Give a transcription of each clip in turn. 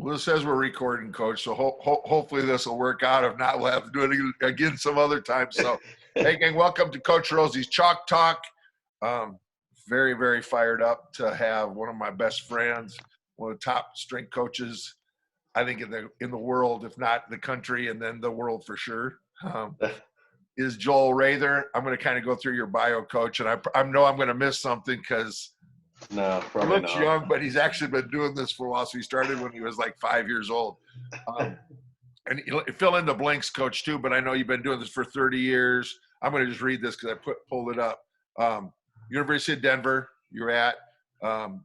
Well, it says we're recording, Coach, so hopefully this will work out. If not, we'll have to do it again some other time. So, hey, gang, welcome to Coach Rozy's Chalk Talk. Very, very fired up to have one of my best friends, one of the top strength coaches, I think, in the world, if not the country, and then the world for sure, is Joel Raether. I'm going to kind of go through your bio, Coach, and I know I'm going to miss something because no, he looks young, but he's actually been doing this for a while. So he started when he was like 5 years old. And fill in the blanks, Coach, too, but I know you've been doing this for 30 years. I'm going to just read this because I pulled it up. University of Denver, you're at.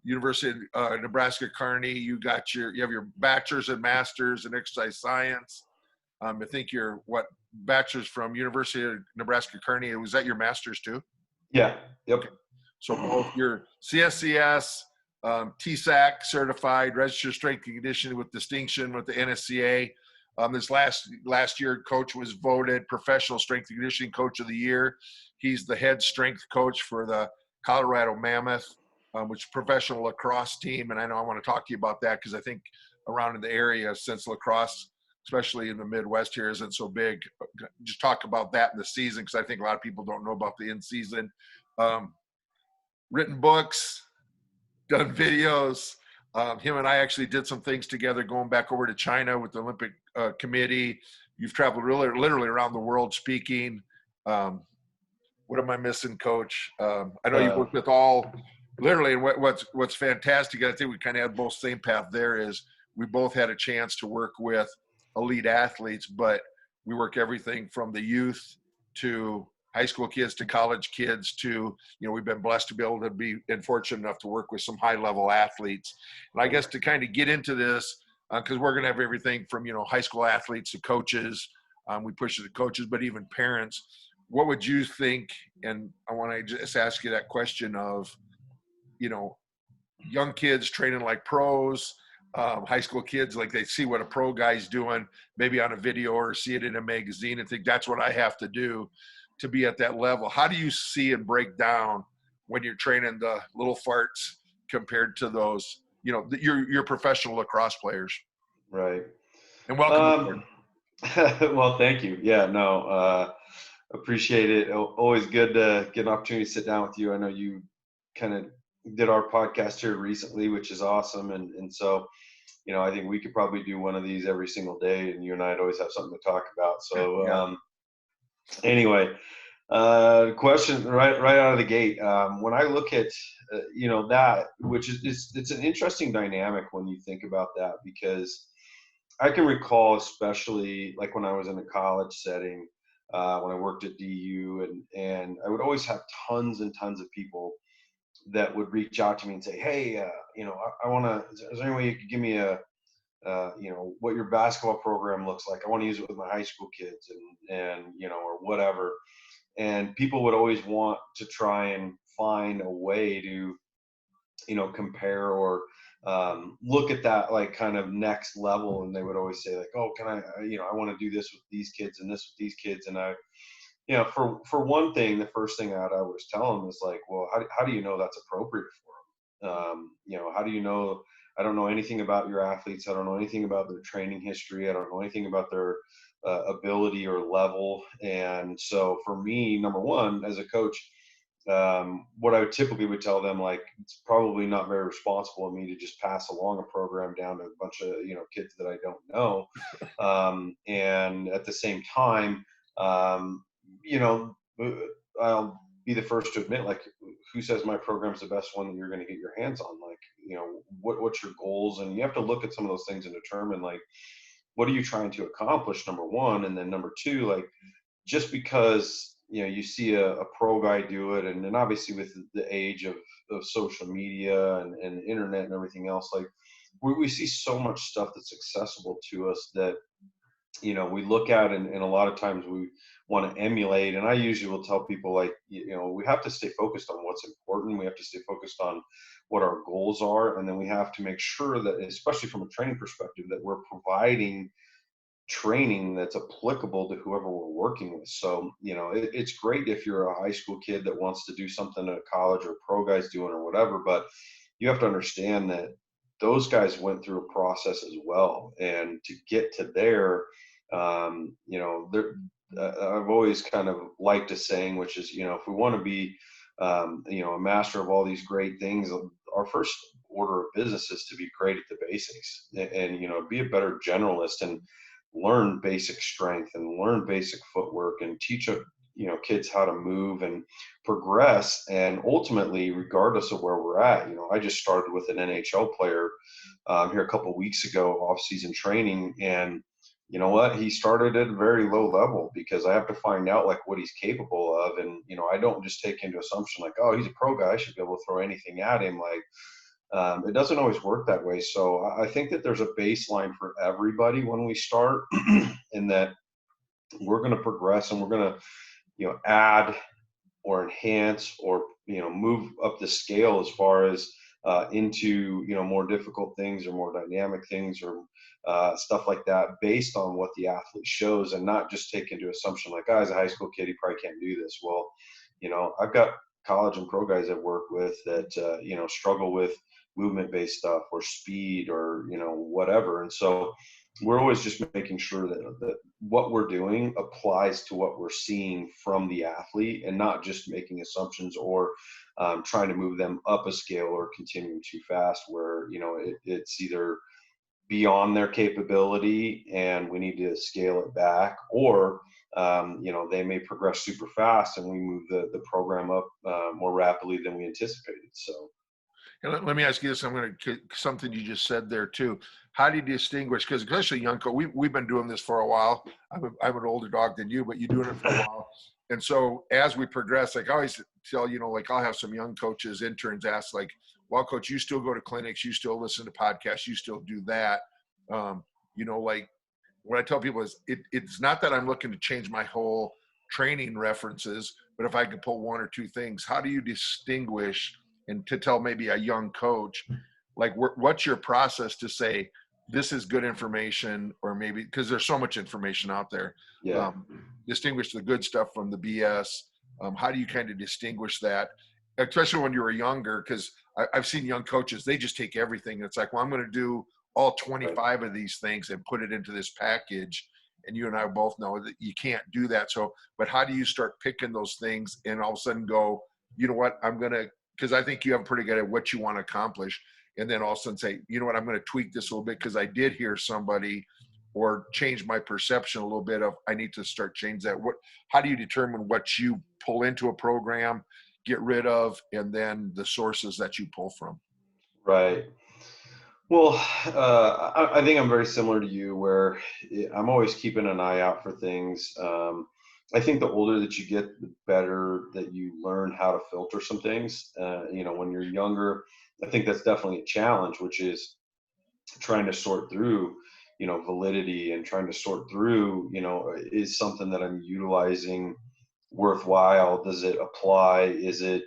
University of Nebraska Kearney, you have your bachelor's and master's in exercise science. I think your bachelor's from University of Nebraska Kearney. Was that your master's too? Yeah. Yep. Okay. So both your CSCS, TSAC certified, registered strength and conditioning with distinction with the NSCA. This last year, Coach was voted Professional Strength and Conditioning Coach of the Year. He's the head strength coach for the Colorado Mammoth, which is a professional lacrosse team. And I know I want to talk to you about that because I think around in the area, since lacrosse, especially in the Midwest here, isn't so big, just talk about that in the season because I think a lot of people don't know about the in-season. Written books, done videos. Him and I actually did some things together going back over to China with the Olympic Committee. You've traveled literally around the world speaking. What am I missing, Coach? I know you've worked with literally, and what's fantastic, I think we kind of had both same path there, is we both had a chance to work with elite athletes, but we work everything from the youth to high school kids to college kids to, we've been blessed to be able to be and fortunate enough to work with some high level athletes. And I guess to kind of get into this, because we're going to have everything from, high school athletes to coaches. We push it to coaches, but even parents. What would you think? And I want to just ask you that question of, young kids training like pros, high school kids, like they see what a pro guy's doing, maybe on a video or see it in a magazine and think that's what I have to do to be at that level. How do you see and break down when you're training the little farts compared to those, your professional lacrosse players? Right. And welcome. Well, thank you. Yeah, no, appreciate it. Always good to get an opportunity to sit down with you. I know you kind of did our podcast here recently, which is awesome. And so, I think we could probably do one of these every single day, and you and I'd always have something to talk about. So, yeah. Anyway, question right out of the gate. When I look at, that, which is it's an interesting dynamic when you think about that, because I can recall, especially like when I was in a college setting, when I worked at DU, and I would always have tons and tons of people that would reach out to me and say, hey, I want to, is there any way you could give me what your basketball program looks like? I want to use it with my high school kids and or whatever. And people would always want to try and find a way to, compare or look at that like kind of next level. And they would always say like, oh, can I want to do this with these kids and this with these kids. And I, for one thing, the first thing I'd always tell them is like, well, how do you know that's appropriate for them? How do you know? I don't know anything about your athletes. I don't know anything about their training history. I don't know anything about their ability or level. And so for me, number one, as a coach, what I typically would tell them, like, it's probably not very responsible of me to just pass along a program down to a bunch of, kids that I don't know. And at the same time, I'll be the first to admit, like, who says my program's the best one that you're going to get your hands on? Like, what's your goals? And you have to look at some of those things and determine, like, what are you trying to accomplish, number one? And then number two, like, just because, you see a pro guy do it, and then obviously with the age of social media and the internet and everything else, like, we see so much stuff that's accessible to us that, we look at and a lot of times we want to emulate. And I usually will tell people, like, we have to stay focused on what's important. We have to stay focused on what our goals are. And then we have to make sure that, especially from a training perspective, that we're providing training that's applicable to whoever we're working with. So, it's great if you're a high school kid that wants to do something at college or pro guys doing or whatever, but you have to understand that those guys went through a process as well. And to get to there, you know, I've always kind of liked a saying, which is, you know, if we want to be, you know, a master of all these great things, our first order of business is to be great at the basics, and you know, be a better generalist and learn basic strength and learn basic footwork and teach you know, kids how to move and progress. And ultimately, regardless of where we're at, you know, I just started with an NHL player here a couple of weeks ago, off-season training, and you know what, he started at a very low level because I have to find out like what he's capable of. And you know, I don't just take into assumption like, oh, he's a pro guy, I should be able to throw anything at him. Like, it doesn't always work that way. So I think that there's a baseline for everybody when we start, and that we're going to progress and we're going to, you know, add or enhance or, you know, move up the scale as far as into, you know, more difficult things or more dynamic things or stuff like that, based on what the athlete shows, and not just take into assumption like, oh, as a high school kid, he probably can't do this. Well, you know, I've got college and pro guys I've worked with that, you know, struggle with movement based stuff or speed or, you know, whatever. And so we're always just making sure that what we're doing applies to what we're seeing from the athlete, and not just making assumptions or trying to move them up a scale or continuing too fast where, you know, it's either beyond their capability and we need to scale it back, or you know, they may progress super fast and we move the program up more rapidly than we anticipated. So And let me ask you this. I'm going to something you just said there too. How do you distinguish? Because especially young coach, we've been doing this for a while. I'm an older dog than you, but you're doing it for a while. And so as we progress, like I always tell, you know, like I'll have some young coaches, interns ask like, well, coach, you still go to clinics, you still listen to podcasts, you still do that. You know, like what I tell people is it's not that I'm looking to change my whole training references, but if I could pull one or two things, how do you distinguish? And to tell maybe a young coach, like what's your process to say this is good information, or maybe because there's so much information out there, yeah. distinguish the good stuff from the BS. How do you kind of distinguish that, especially when you were younger? Because I've seen young coaches, they just take everything. It's like, well, I'm going to do all 25 of these things and put it into this package. And you and I both know that you can't do that. So, but how do you start picking those things and all of a sudden go, you know what, I'm going to, because I think you have pretty good at what you want to accomplish. And then all of a sudden say, you know what, I'm going to tweak this a little bit because I did hear somebody, or change my perception a little bit of, I need to start change that. How do you determine what you pull into a program, get rid of, and then the sources that you pull from? Right. Well, I think I'm very similar to you, where I'm always keeping an eye out for things. I think the older that you get, the better that you learn how to filter some things. You know, when you're younger, I think that's definitely a challenge, which is trying to sort through, you know, validity, and trying to sort through, you know, is something that I'm utilizing worthwhile? Does it apply? Is it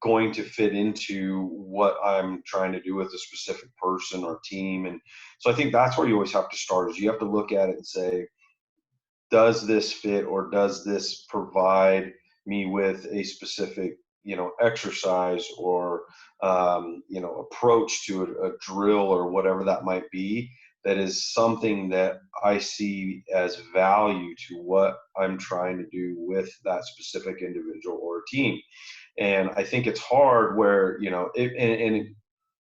going to fit into what I'm trying to do with a specific person or team? And so I think that's where you always have to start, is you have to look at it and say, does this fit, or does this provide me with a specific, you know, exercise or you know, approach to a drill or whatever that might be, that is something that I see as value to what I'm trying to do with that specific individual or team. And I think it's hard where, you know,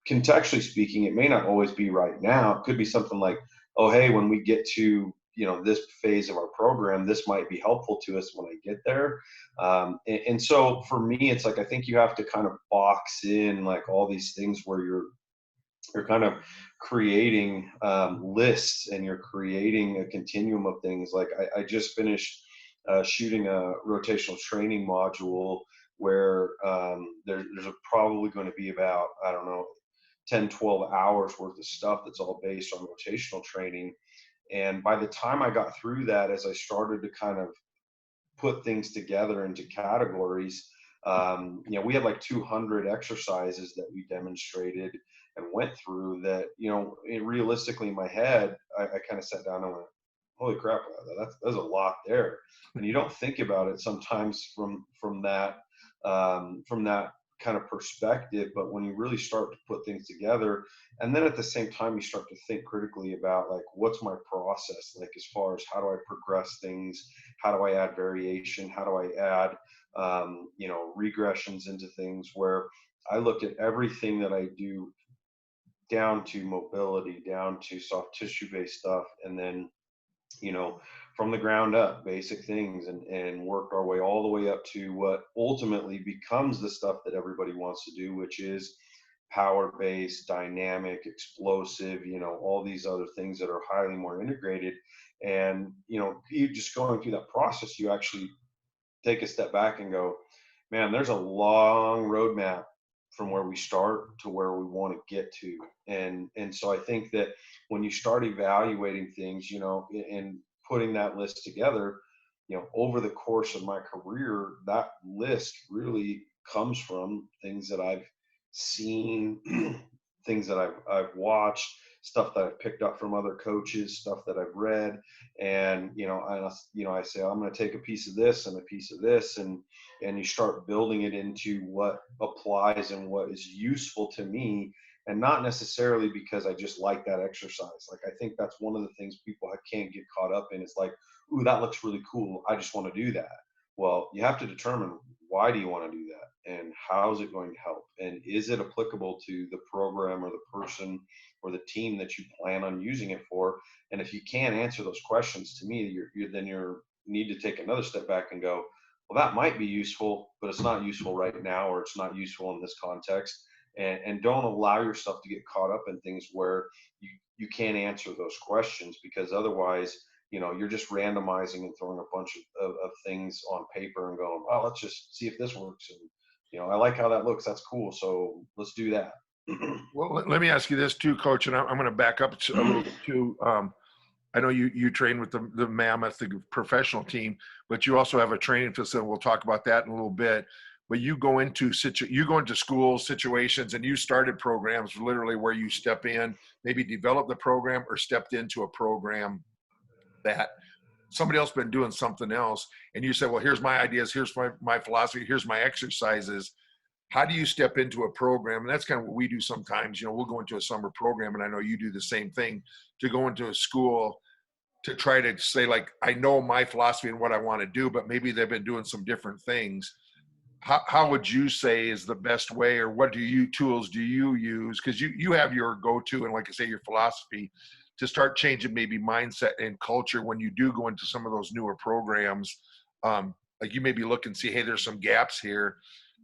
contextually speaking, it may not always be right now. It could be something like, oh, hey, when we get to, you know, this phase of our program, this might be helpful to us when I get there. And so for me, it's like, I think you have to kind of box in like all these things where you're kind of creating lists, and you're creating a continuum of things. Like I just finished shooting a rotational training module where there's probably going to be about, I don't know, 10, 12 hours worth of stuff that's all based on rotational training. And by the time I got through that, as I started to kind of put things together into categories, you know, we had like 200 exercises that we demonstrated and went through that, you know, realistically in my head, I kind of sat down and went, holy crap, that's a lot there. And you don't think about it sometimes from that kind of perspective, but when you really start to put things together, and then at the same time you start to think critically about like, what's my process, like as far as how do I progress things, how do I add variation, how do I add regressions into things, where I look at everything that I do, down to mobility, down to soft tissue based stuff, and then from the ground up, basic things, and worked our way all the way up to what ultimately becomes the stuff that everybody wants to do, which is power based, dynamic, explosive, all these other things that are highly more integrated. And, you just going through that process, you actually take a step back and go, man, there's a long roadmap from where we start to where we want to get to. And so I think that when you start evaluating things, and putting that list together, over the course of my career, that list really comes from things that I've seen, things that I've watched, stuff that I've picked up from other coaches, stuff that I've read. And I say, I'm going to take a piece of this and a piece of this, and you start building it into what applies and what is useful to me, and not necessarily because I just like that exercise. Like, I think that's one of the things people can't get caught up in. It's like, ooh, that looks really cool, I just want to do that. Well, you have to determine, why do you want to do that, and how is it going to help, and is it applicable to the program or the person or the team that you plan on using it for. And if you can't answer those questions, to me, you need to take another step back and go, well, that might be useful, but it's not useful right now, or it's not useful in this context. And don't allow yourself to get caught up in things where you can't answer those questions, because otherwise, you're just randomizing and throwing a bunch of things on paper and going, well, let's just see if this works. And, I like how that looks. That's cool. So let's do that. Well, let me ask you this too, Coach, and I'm going to back up a little bit too. I know you train with the Mammoth, the professional team, but you also have a training facility. We'll talk about that in a little bit. But you go into schools, situations, and you started programs literally where you step in, maybe develop the program, or stepped into a program that somebody else been doing something else, and you said, well, here's my ideas, here's my philosophy, here's my exercises. How do you step into a program? And that's kind of what we do sometimes. We'll go into a summer program, and I know you do the same thing, to go into a school to try to say, like, I know my philosophy and what I want to do, but maybe they've been doing some different things. How would you say is the best way, or what tools do you use? Because you have your go-to, and like I say, your philosophy, to start changing maybe mindset and culture when you do go into some of those newer programs. Like, you maybe look and see, hey, there's some gaps here.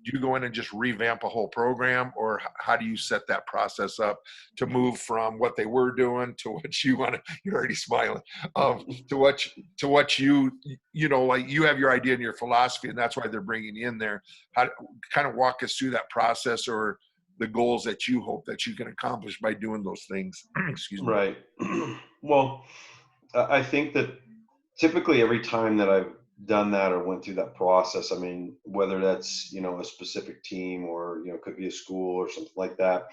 Do you go in and just revamp a whole program, or how do you set that process up to move from what they were doing to what you want to? You're already smiling. To what like, you have your idea and your philosophy, and that's why they're bringing you in there. How, kind of walk us through that process, or the goals that you hope that you can accomplish by doing those things. Excuse me. Right. Well, I think that typically every time that I've done that or went through that process, I mean, whether that's, a specific team, or, could be a school or something like that.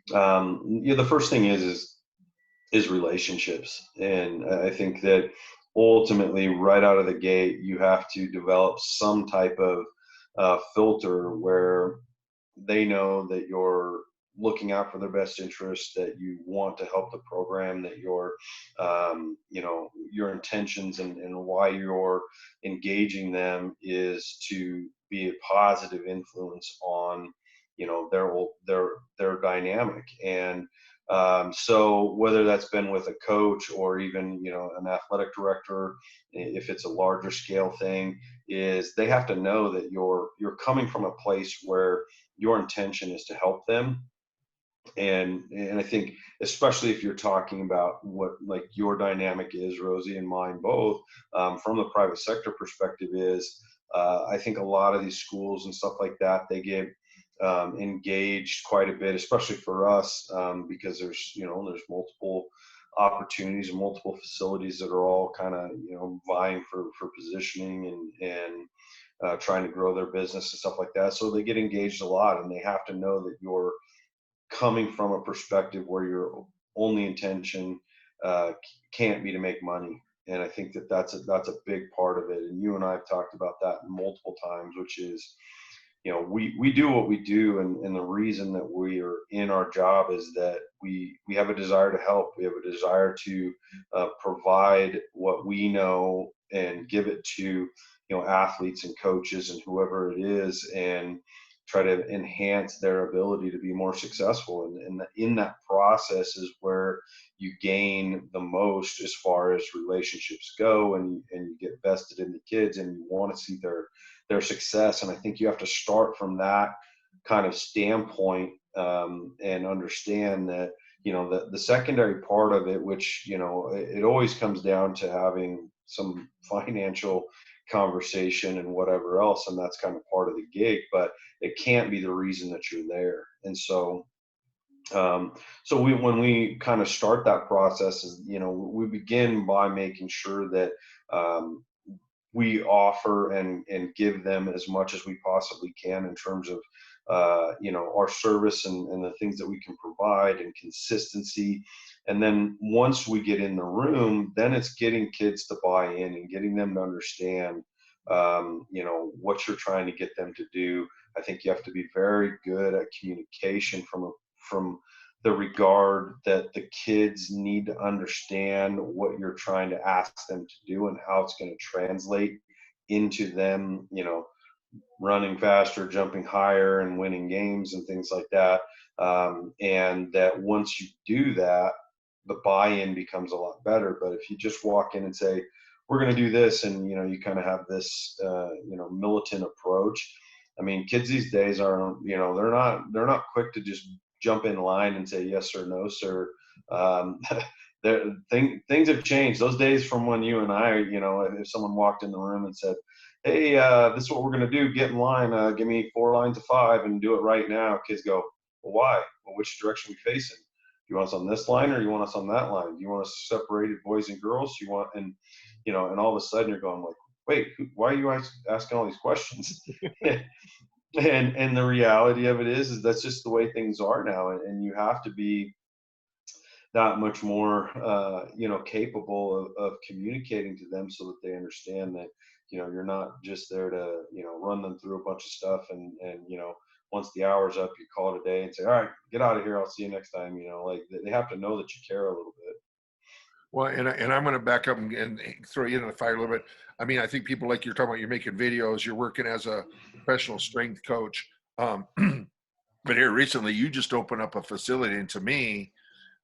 The first thing is relationships. And I think that ultimately, right out of the gate, you have to develop some type of filter where they know that you're looking out for their best interest, that you want to help the program, that your intentions and why you're engaging them is to be a positive influence on, their dynamic. And so whether that's been with a coach, or even, an athletic director, if it's a larger scale thing, is they have to know that you're coming from a place where your intention is to help them. And I think, especially if you're talking about what, like, your dynamic is, Rosie and mine both, from the private sector perspective, is I think a lot of these schools and stuff like that, they get engaged quite a bit, especially for us, because there's multiple opportunities and multiple facilities that are all kind of, vying for positioning and trying to grow their business and stuff like that. So they get engaged a lot, and they have to know that you're coming from a perspective where your only intention can't be to make money. And I think that that's a big part of it. And you and I have talked about that multiple times, which is, we do what we do, and the reason that we are in our job is that we have a desire to help. We have a desire to provide what we know and give it to athletes and coaches and whoever it is, and try to enhance their ability to be more successful. And in that process is where you gain the most as far as relationships go, and you get vested in the kids, and you want to see their success. And I think you have to start from that kind of standpoint, and understand that the secondary part of it, which it always comes down to having some financial conversation and whatever else, and that's kind of part of the gig, but it can't be the reason that you're there. And so when we kind of start that process, is we begin by making sure that we offer and give them as much as we possibly can in terms of our service and the things that we can provide and consistency. And then once we get in the room, then it's getting kids to buy in and getting them to understand what you're trying to get them to do. I think you have to be very good at communication from the regard that the kids need to understand what you're trying to ask them to do and how it's going to translate into them, running faster, jumping higher, and winning games and things like that. And that once you do that, the buy-in becomes a lot better. But if you just walk in and say, we're going to do this, and you kind of have this militant approach. I mean, kids these days are, they're not quick to just jump in line and say yes or no, sir. Things have changed. Those days from when you and I, if someone walked in the room and said, hey, this is what we're going to do, get in line, give me 4 lines of 5 and do it right now. Kids go, well, why? Well, which direction are we facing? Do you want us on this line, or you want us on that line? Do you want us separated boys and girls? You want, and all of a sudden you're going like, wait, why are you asking all these questions? And the reality of it is that's just the way things are now. And you have to be that much more, capable of communicating to them so that they understand that, you're not just there to, run them through a bunch of stuff. And once the hour's up, you call it a day and say, all right, get out of here. I'll see you next time. Like they have to know that you care a little bit. Well, and I'm going to back up and throw you in the fire a little bit. I mean, I think people like you're talking about, you're making videos, you're working as a professional strength coach. But here recently, you just opened up a facility. And to me,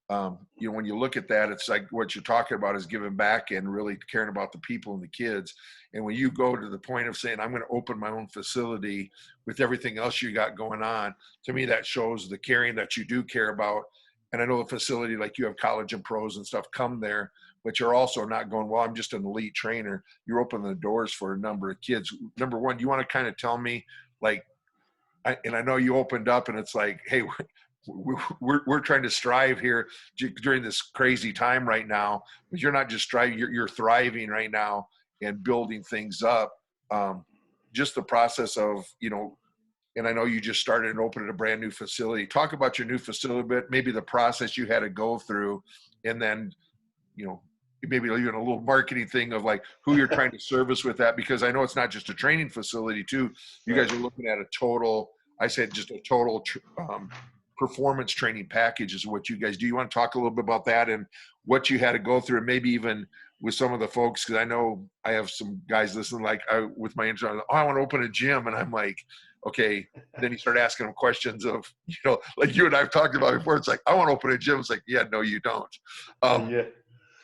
when you look at that, it's like what you're talking about is giving back and really caring about the people and the kids. And when you go to the point of saying, I'm going to open my own facility with everything else you got going on, to me, that shows the caring that you do care about. And I know the facility, like you have college and pros and stuff come there, but you're also not going, well, I'm just an elite trainer. You're opening the doors for a number of kids. Number one, you want to kind of tell me, like, and I know you opened up and it's like, hey, we're trying to strive here during this crazy time right now, but you're not just striving, you're thriving right now and building things up. Just the process of, and I know you just started and opened a brand new facility. Talk about your new facility a bit, maybe the process you had to go through, and then, maybe even a little marketing thing of like who you're trying to service with that, because I know it's not just a training facility too. You guys are looking at a total, I said just a total performance training package is what you guys do. You want to talk a little bit about that and what you had to go through, and maybe even with some of the folks, because I know I have some guys listening, like with my intro, I want to open a gym, and I'm like, okay. Then you start asking them questions of, like you and I've talked about before. It's like, I want to open a gym. It's like, yeah, no, you don't. Yeah.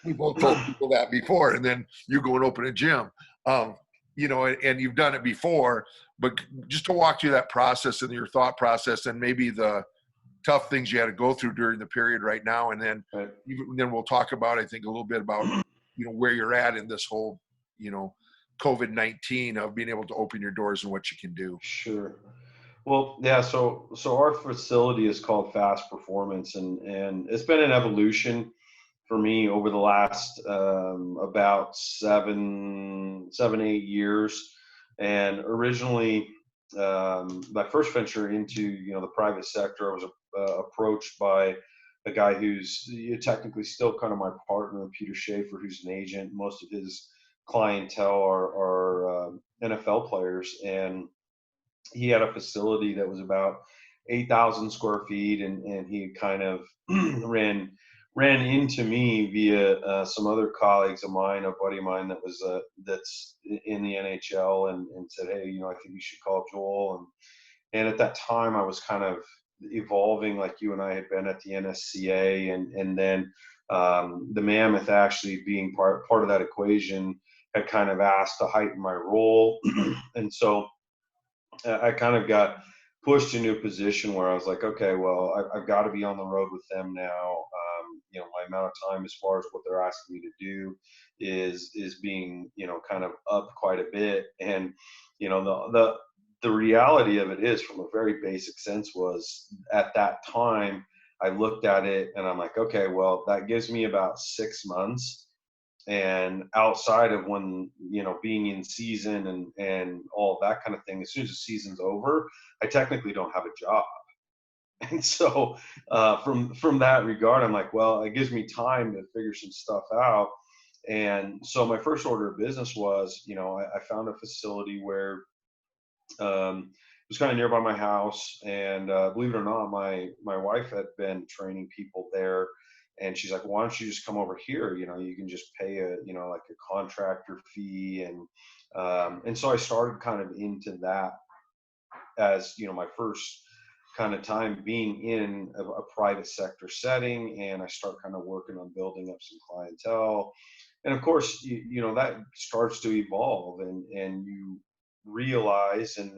We both told people that before, and then you go and open a gym, and you've done it before, but just to walk through that process and your thought process, and maybe the tough things you had to go through during the period right now. And then, then we'll talk about, I think, a little bit about, where you're at in this whole, COVID-19 of being able to open your doors and what you can do. Sure. Well, yeah. So our facility is called Fast Performance, and it's been an evolution for me over the last about 8 years. And originally, my first venture into the private sector, I was approached by a guy who's technically still kind of my partner, Peter Schaefer, who's an agent. Most of his clientele are NFL players, and he had a facility that was about 8,000 square feet, and he kind of ran into me via some other colleagues of mine, a buddy of mine that was that's in the NHL, and said, hey, I think you should call Joel. And at that time, I was kind of evolving, like you and I had been at the NSCA, and then the Mammoth actually being part of that equation had kind of asked to heighten my role, and so I kind of got pushed into a position where I was like, okay, well, I've got to be on the road with them now. My amount of time as far as what they're asking me to do is being, kind of up quite a bit. And, the reality of it is, from a very basic sense, was at that time I looked at it and I'm like, okay, well, that gives me about 6 months, and outside of when, being in season and all that kind of thing, as soon as the season's over, I technically don't have a job. And so from that regard, I'm like, well, it gives me time to figure some stuff out. And so my first order of business was, I found a facility where it was kind of nearby my house, and believe it or not, my wife had been training people there, and she's like, "Why don't you just come over here? You can just pay like a contractor fee." And so I started kind of into that as my first kind of time being in a private sector setting, and I start kind of working on building up some clientele. And of course, that starts to evolve, and you realize, and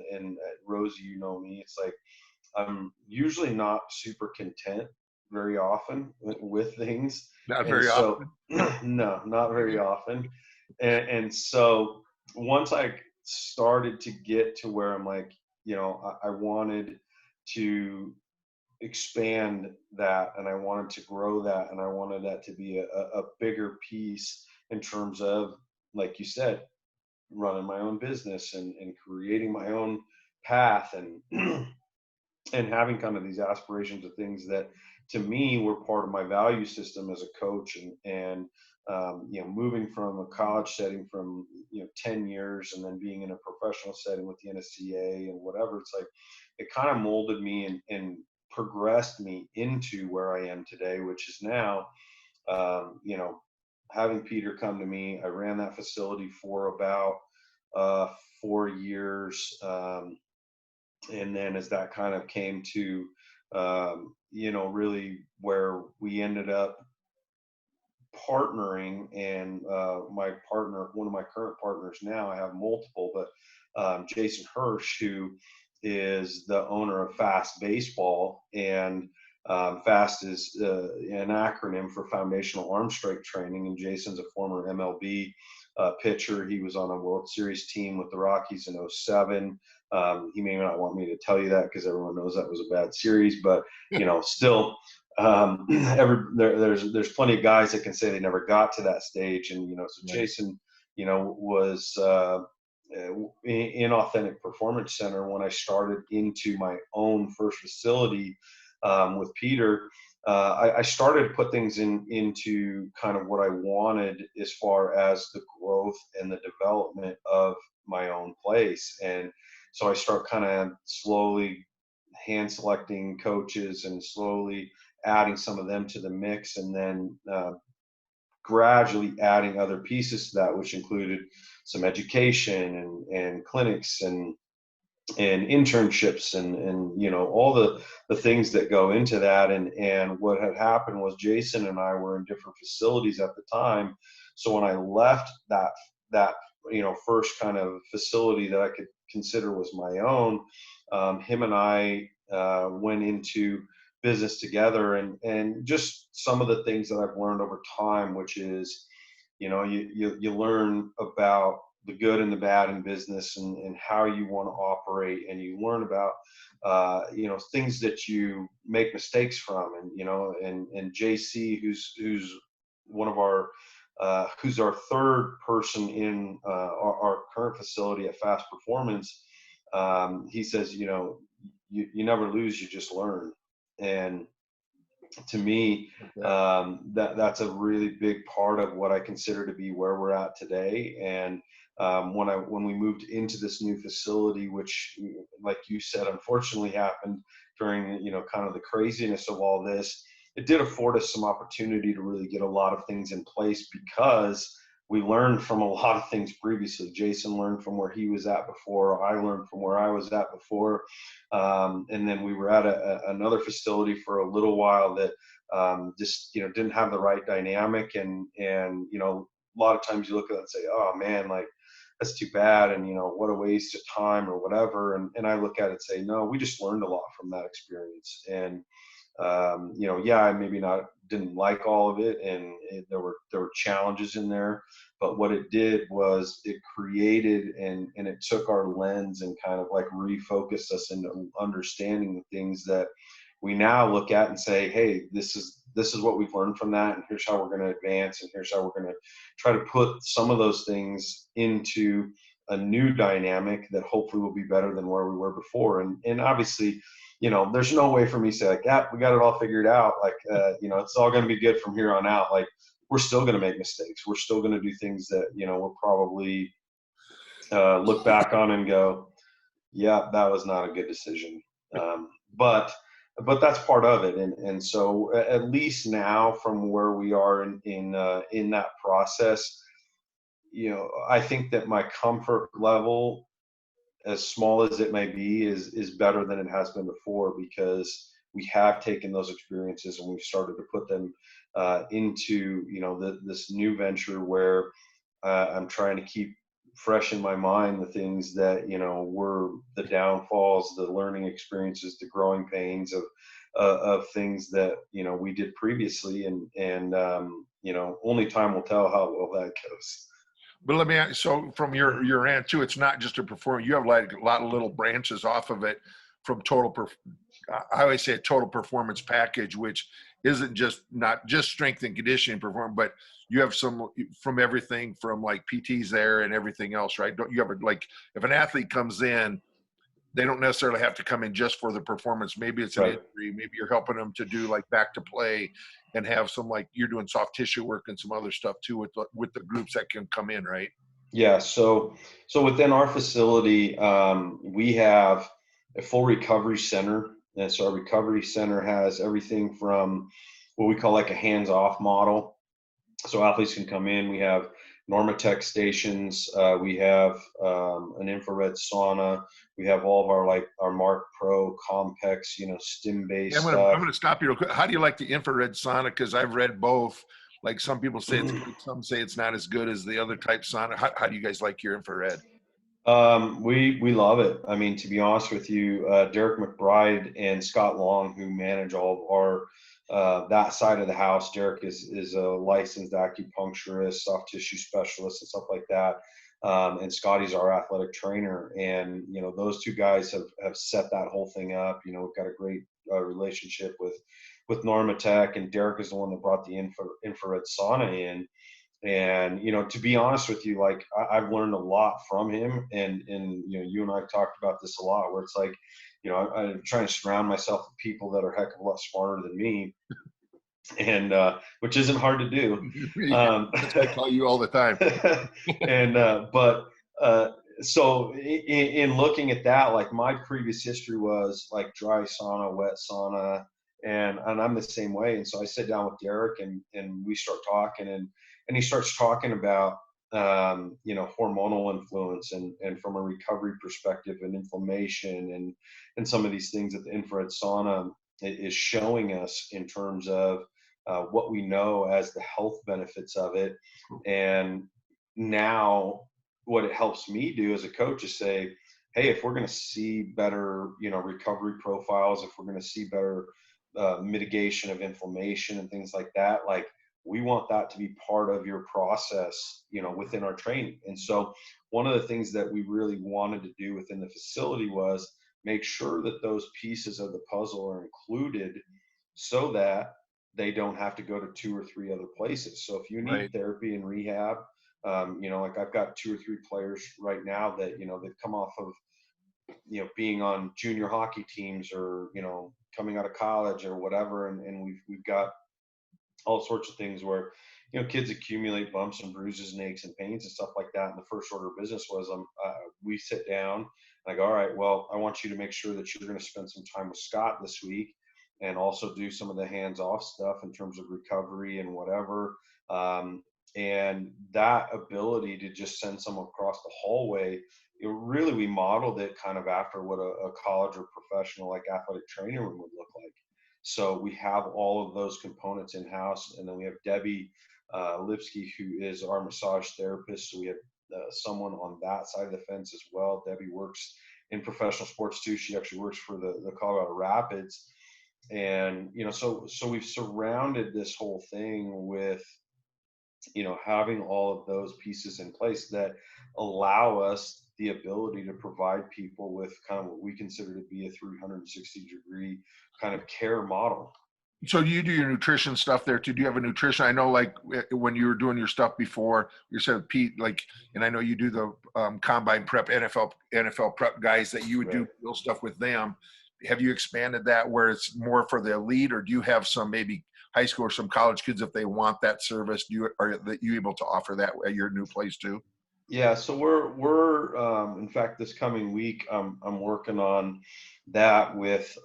Rosie, me, it's like I'm usually not super content very often with things. Not And very so often. no, not very often. And so once I started to get to where I'm like, I wanted to expand that, and I wanted to grow that, and I wanted that to be a bigger piece in terms of, like you said, running my own business and creating my own path, and and having kind of these aspirations of things that to me were part of my value system as a coach, and moving from a college setting from 10 years and then being in a professional setting with the NSCA and whatever, it's like it kind of molded me and progressed me into where I am today, which is now having Peter come to me. I ran that facility for about 4 years, and then as that kind of came to really where we ended up partnering, and my partner, one of my current partners now, I have multiple, but Jason Hirsch, who is the owner of Fast Baseball, and FAST is an acronym for Foundational Arm Strength Training, and Jason's a former MLB pitcher. He was on a World Series team with the Rockies in '07. He may not want me to tell you that because everyone knows that was a bad series, but still, there's plenty of guys that can say they never got to that stage, and so Right. Jason was in Authentic Performance Center when I started into my own first facility with Peter. I started to put things into kind of what I wanted as far as the growth and the development of my own place. And so I start kind of slowly hand selecting coaches and slowly adding some of them to the mix, and then gradually adding other pieces to that, which included some education and clinics and internships, and all the things that go into that. And what had happened was Jason and I were in different facilities at the time. So when I left that first kind of facility that I could consider was my own, him and I went into business together, and just some of the things that I've learned over time, which is you learn about the good and the bad in business, and how you want to operate, and you learn about things that you make mistakes from, and JC, who's one of our who's our third person in our current facility at Fast Performance. He says, you never lose, you just learn. And to me, that's a really big part of what I consider to be where we're at today. And when we moved into this new facility, which, like you said, unfortunately happened during, kind of the craziness of all this, it did afford us some opportunity to really get a lot of things in place, because we learned from a lot of things previously. Jason learned from where he was at before. I learned from where I was at before. And then we were at another facility for a little while that just, didn't have the right dynamic. And, a lot of times you look at it and say, oh man, like, that's too bad. And, what a waste of time or whatever. And I look at it and say, no, we just learned a lot from that experience. And, yeah, I maybe didn't like all of it, and there were challenges in there, but what it did was it created and it took our lens and kind of like refocused us into understanding the things that we now look at and say, hey, this is what we've learned from that, and here's how we're going to advance, and here's how we're going to try to put some of those things into a new dynamic that hopefully will be better than where we were before. And obviously, there's no way for me to say, like, yeah, we got it all figured out. Like, it's all going to be good from here on out. Like, we're still going to make mistakes. We're still going to do things that, we'll probably look back on and go, yeah, that was not a good decision. But that's part of it. And so at least now, from where we are in that process, I think that my comfort level, as small as it may be, is better than it has been before, because we have taken those experiences and we've started to put them into this new venture where I'm trying to keep fresh in my mind the things that were the downfalls, the learning experiences, the growing pains of things that we did previously, and only time will tell how well that goes. But let me ask, so from your end too, it's not just a performance. You have like a lot of little branches off of it from I always say a total performance package, which isn't not just strength and conditioning performance, but you have some from everything from like PTs there and everything else, right? Don't you ever, like, if an athlete comes in, they don't necessarily have to come in just for the performance. Maybe it's an Right. injury. Maybe you're helping them to do like back to play and have some, like, you're doing soft tissue work and some other stuff too with the groups that can come in, right? Yeah, so within our facility, we have a full recovery center, and so our recovery center has everything from what we call like a hands-off model. So athletes can come in. We have Normatec stations. We have an infrared sauna. We have all of our Mark Pro Compex, Yeah, stim-based I'm stuff. gonna stop you real quick. How do you like the infrared sauna? Because I've read both. Like, some people say it's good, some say it's not as good as the other type sauna. How do you guys like your infrared? We love it. I mean, to be honest with you, Derek McBride and Scott Long, who manage all of our that side of the house. Derek is a licensed acupuncturist, soft tissue specialist, and stuff like that. And Scotty's our athletic trainer, and those two guys have set that whole thing up. We've got a great relationship with Normatec, and Derek is the one that brought the infrared sauna in. And to be honest with you, like, I've learned a lot from him, and you and I talked about this a lot, where it's like, I'm trying to surround myself with people that are a heck of a lot smarter than me, and which isn't hard to do. That's what I call you all the time. And but so in looking at that, like, my previous history was like dry sauna, wet sauna, and I'm the same way. And so I sit down with Derek, and we start talking, and he starts talking about hormonal influence, and from a recovery perspective, and inflammation, and some of these things that the infrared sauna is showing us in terms of what we know as the health benefits of it. And now what it helps me do as a coach is say, hey, if we're going to see better recovery profiles, if we're going to see better mitigation of inflammation and things like that, like, we want that to be part of your process within our training. And so one of the things that we really wanted to do within the facility was make sure that those pieces of the puzzle are included, so that they don't have to go to 2 or 3 other places. So if you need Right. therapy and rehab, like, I've got 2 or 3 players right now that they've come off of being on junior hockey teams, or coming out of college or whatever, and we've got all sorts of things where, kids accumulate bumps and bruises and aches and pains and stuff like that. And the first order of business was, we sit down and I go, all right, well, I want you to make sure that you're going to spend some time with Scott this week and also do some of the hands off stuff in terms of recovery and whatever. And that ability to just send someone across the hallway, really, we modeled it kind of after what a college or professional like athletic training room would look like. So we have all of those components in house, and then we have Debbie Lipsky, who is our massage therapist. So we have someone on that side of the fence as well. Debbie works in professional sports too. She actually works for the Colorado Rapids, and so we've surrounded this whole thing with having all of those pieces in place that allow us the ability to provide people with kind of what we consider to be a 360-degree kind of care model. So do you do your nutrition stuff there too? Do you have a nutrition? I know, like when you were doing your stuff before, you said Pete, like, and I know you do the combine prep, NFL prep guys that you would do real stuff with them. Have you expanded that where it's more for the elite, or do you have some maybe high school or some college kids if they want that service? Are you able to offer that at your new place too? Yeah, so we're in fact this coming week I'm working on that with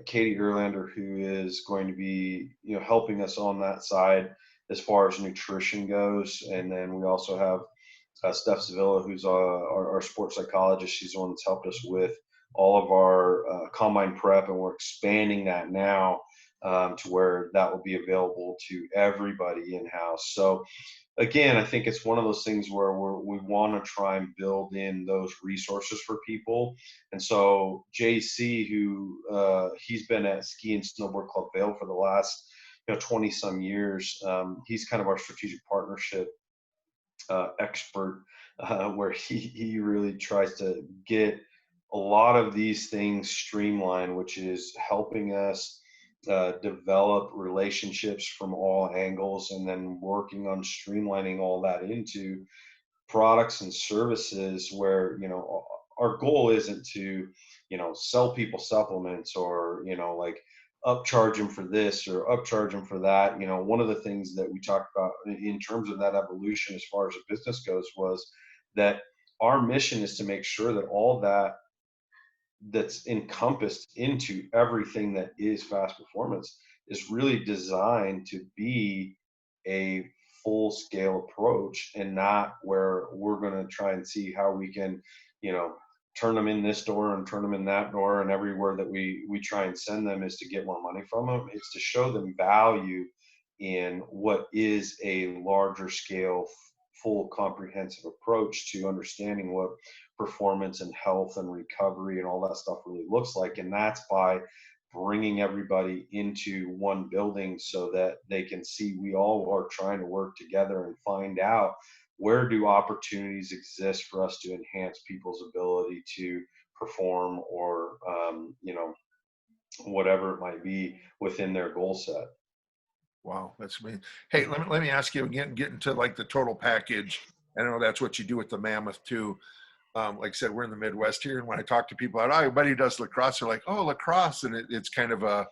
Katie Erlander, who is going to be helping us on that side as far as nutrition goes, and then we also have Steph Sevilla, who's our sports psychologist. She's the one that's helped us with all of our combine prep, and we're expanding that now to where that will be available to everybody in house. So again, I think it's one of those things where we want to try and build in those resources for people. And so JC, who he's been at Ski and Snowboard Club Vail for the last 20 some years, he's kind of our strategic partnership expert, where he really tries to get a lot of these things streamlined, which is helping us develop relationships from all angles, and then working on streamlining all that into products and services where our goal isn't to sell people supplements or like upcharge them for this or upcharge them for that. One of the things that we talked about in terms of that evolution as far as the business goes was that our mission is to make sure that all that's encompassed into everything that is fast performance is really designed to be a full scale approach, and not where we're going to try and see how we can turn them in this door and turn them in that door, and everywhere that we try and send them is to get more money from them. It's to show them value in what is a larger scale, full comprehensive approach to understanding what performance and health and recovery and all that stuff really looks like. And that's by bringing everybody into one building so that they can see we all are trying to work together and find out where do opportunities exist for us to enhance people's ability to perform or whatever it might be within their goal set. Wow, that's amazing. Hey, let me ask you again, get into like the total package. I know that's what you do with the Mammoth too. Like I said, we're in the Midwest here, and when I talk to people, everybody who does lacrosse, they're like, "Oh, lacrosse," and it's kind of a,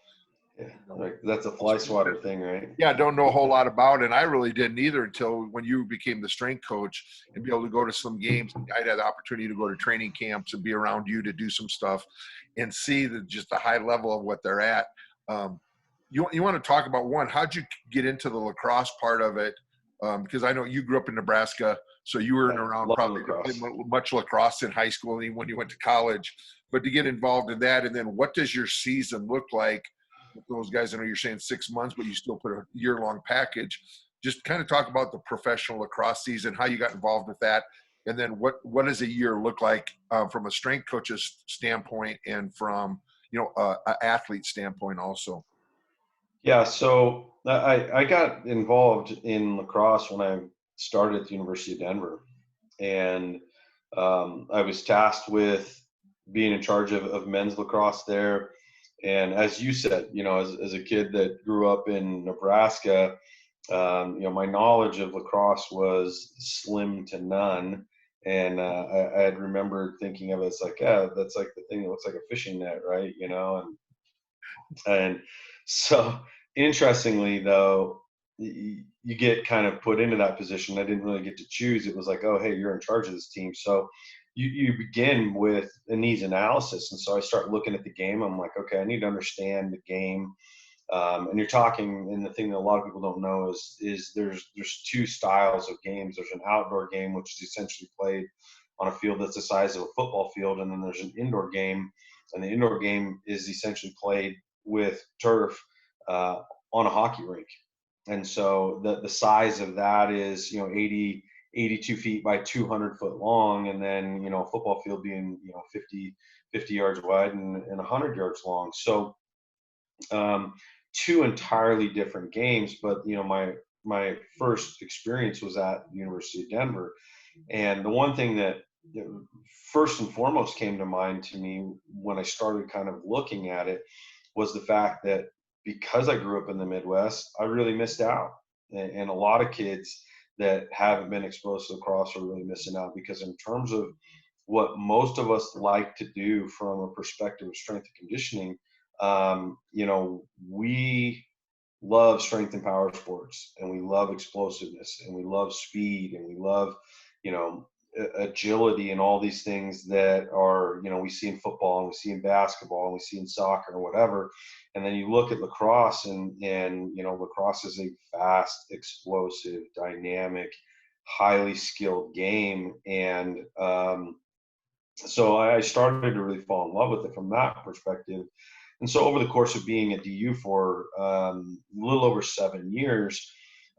Yeah, like that's a fly swatter thing, right? yeah, I don't know a whole lot about it. And I really didn't either until when you became the strength coach and be able to go to some games. I'd had the opportunity to go to training camps and be around you to do some stuff and see just the high level of what they're at. You want to talk about one, how'd you get into the lacrosse part of it? Because I know you grew up in Nebraska, so you weren't around probably to play much lacrosse in high school and when you went to college, but to get involved in that. And then what does your season look like with those guys? I know you're saying 6 months, but you still put a year-long package. Just kind of talk about the professional lacrosse season, how you got involved with that, and then what does a year look like from a strength coach's standpoint and from an athlete standpoint also. Yeah, so I got involved in lacrosse when I started at the University of Denver, and I was tasked with being in charge of men's lacrosse there. And as you said, as a kid that grew up in Nebraska, my knowledge of lacrosse was slim to none. And I had remembered thinking of it as like, yeah, that's like the thing that looks like a fishing net, right? And so interestingly though, you get kind of put into that position. I didn't really get to choose. It was like, oh, hey, you're in charge of this team. So you begin with a needs analysis. And so I start looking at the game. I'm like, okay, I need to understand the game. And you're talking, and the thing that a lot of people don't know is there's two styles of games. There's an outdoor game, which is essentially played on a field that's the size of a football field, and then there's an indoor game, and the indoor game is essentially played with turf on a hockey rink. And so the size of that is 82 feet by 200 foot long, and then a football field being 50 yards wide and 100 yards long. So two entirely different games. But my first experience was at the University of Denver, and the one thing that first and foremost came to mind to me when I started kind of looking at it was the fact that because I grew up in the Midwest, I really missed out. And a lot of kids that haven't been exposed to lacrosse are really missing out, because in terms of what most of us like to do from a perspective of strength and conditioning, we love strength and power sports, and we love explosiveness, and we love speed, and we love, agility, and all these things that are, we see in football, and we see in basketball, and we see in soccer or whatever. And then you look at lacrosse, and lacrosse is a fast, explosive, dynamic, highly skilled game. And so I started to really fall in love with it from that perspective. And so over the course of being at DU for a little over 7 years,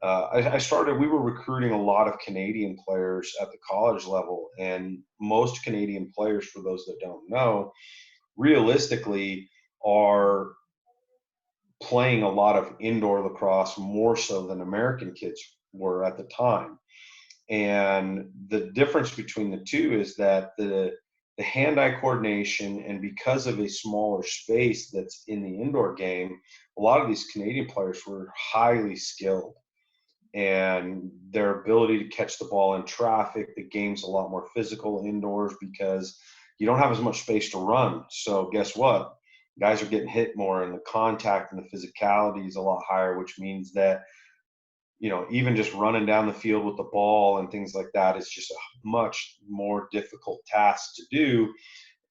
we were recruiting a lot of Canadian players at the college level. And most Canadian players, for those that don't know, realistically are playing a lot of indoor lacrosse more so than American kids were at the time. And the difference between the two is that the hand-eye coordination, and because of a smaller space that's in the indoor game, a lot of these Canadian players were highly skilled, and their ability to catch the ball in traffic, the game's a lot more physical indoors because you don't have as much space to run. So guess what? Guys are getting hit more, and the contact and the physicality is a lot higher, which means that even just running down the field with the ball and things like that is just a much more difficult task to do.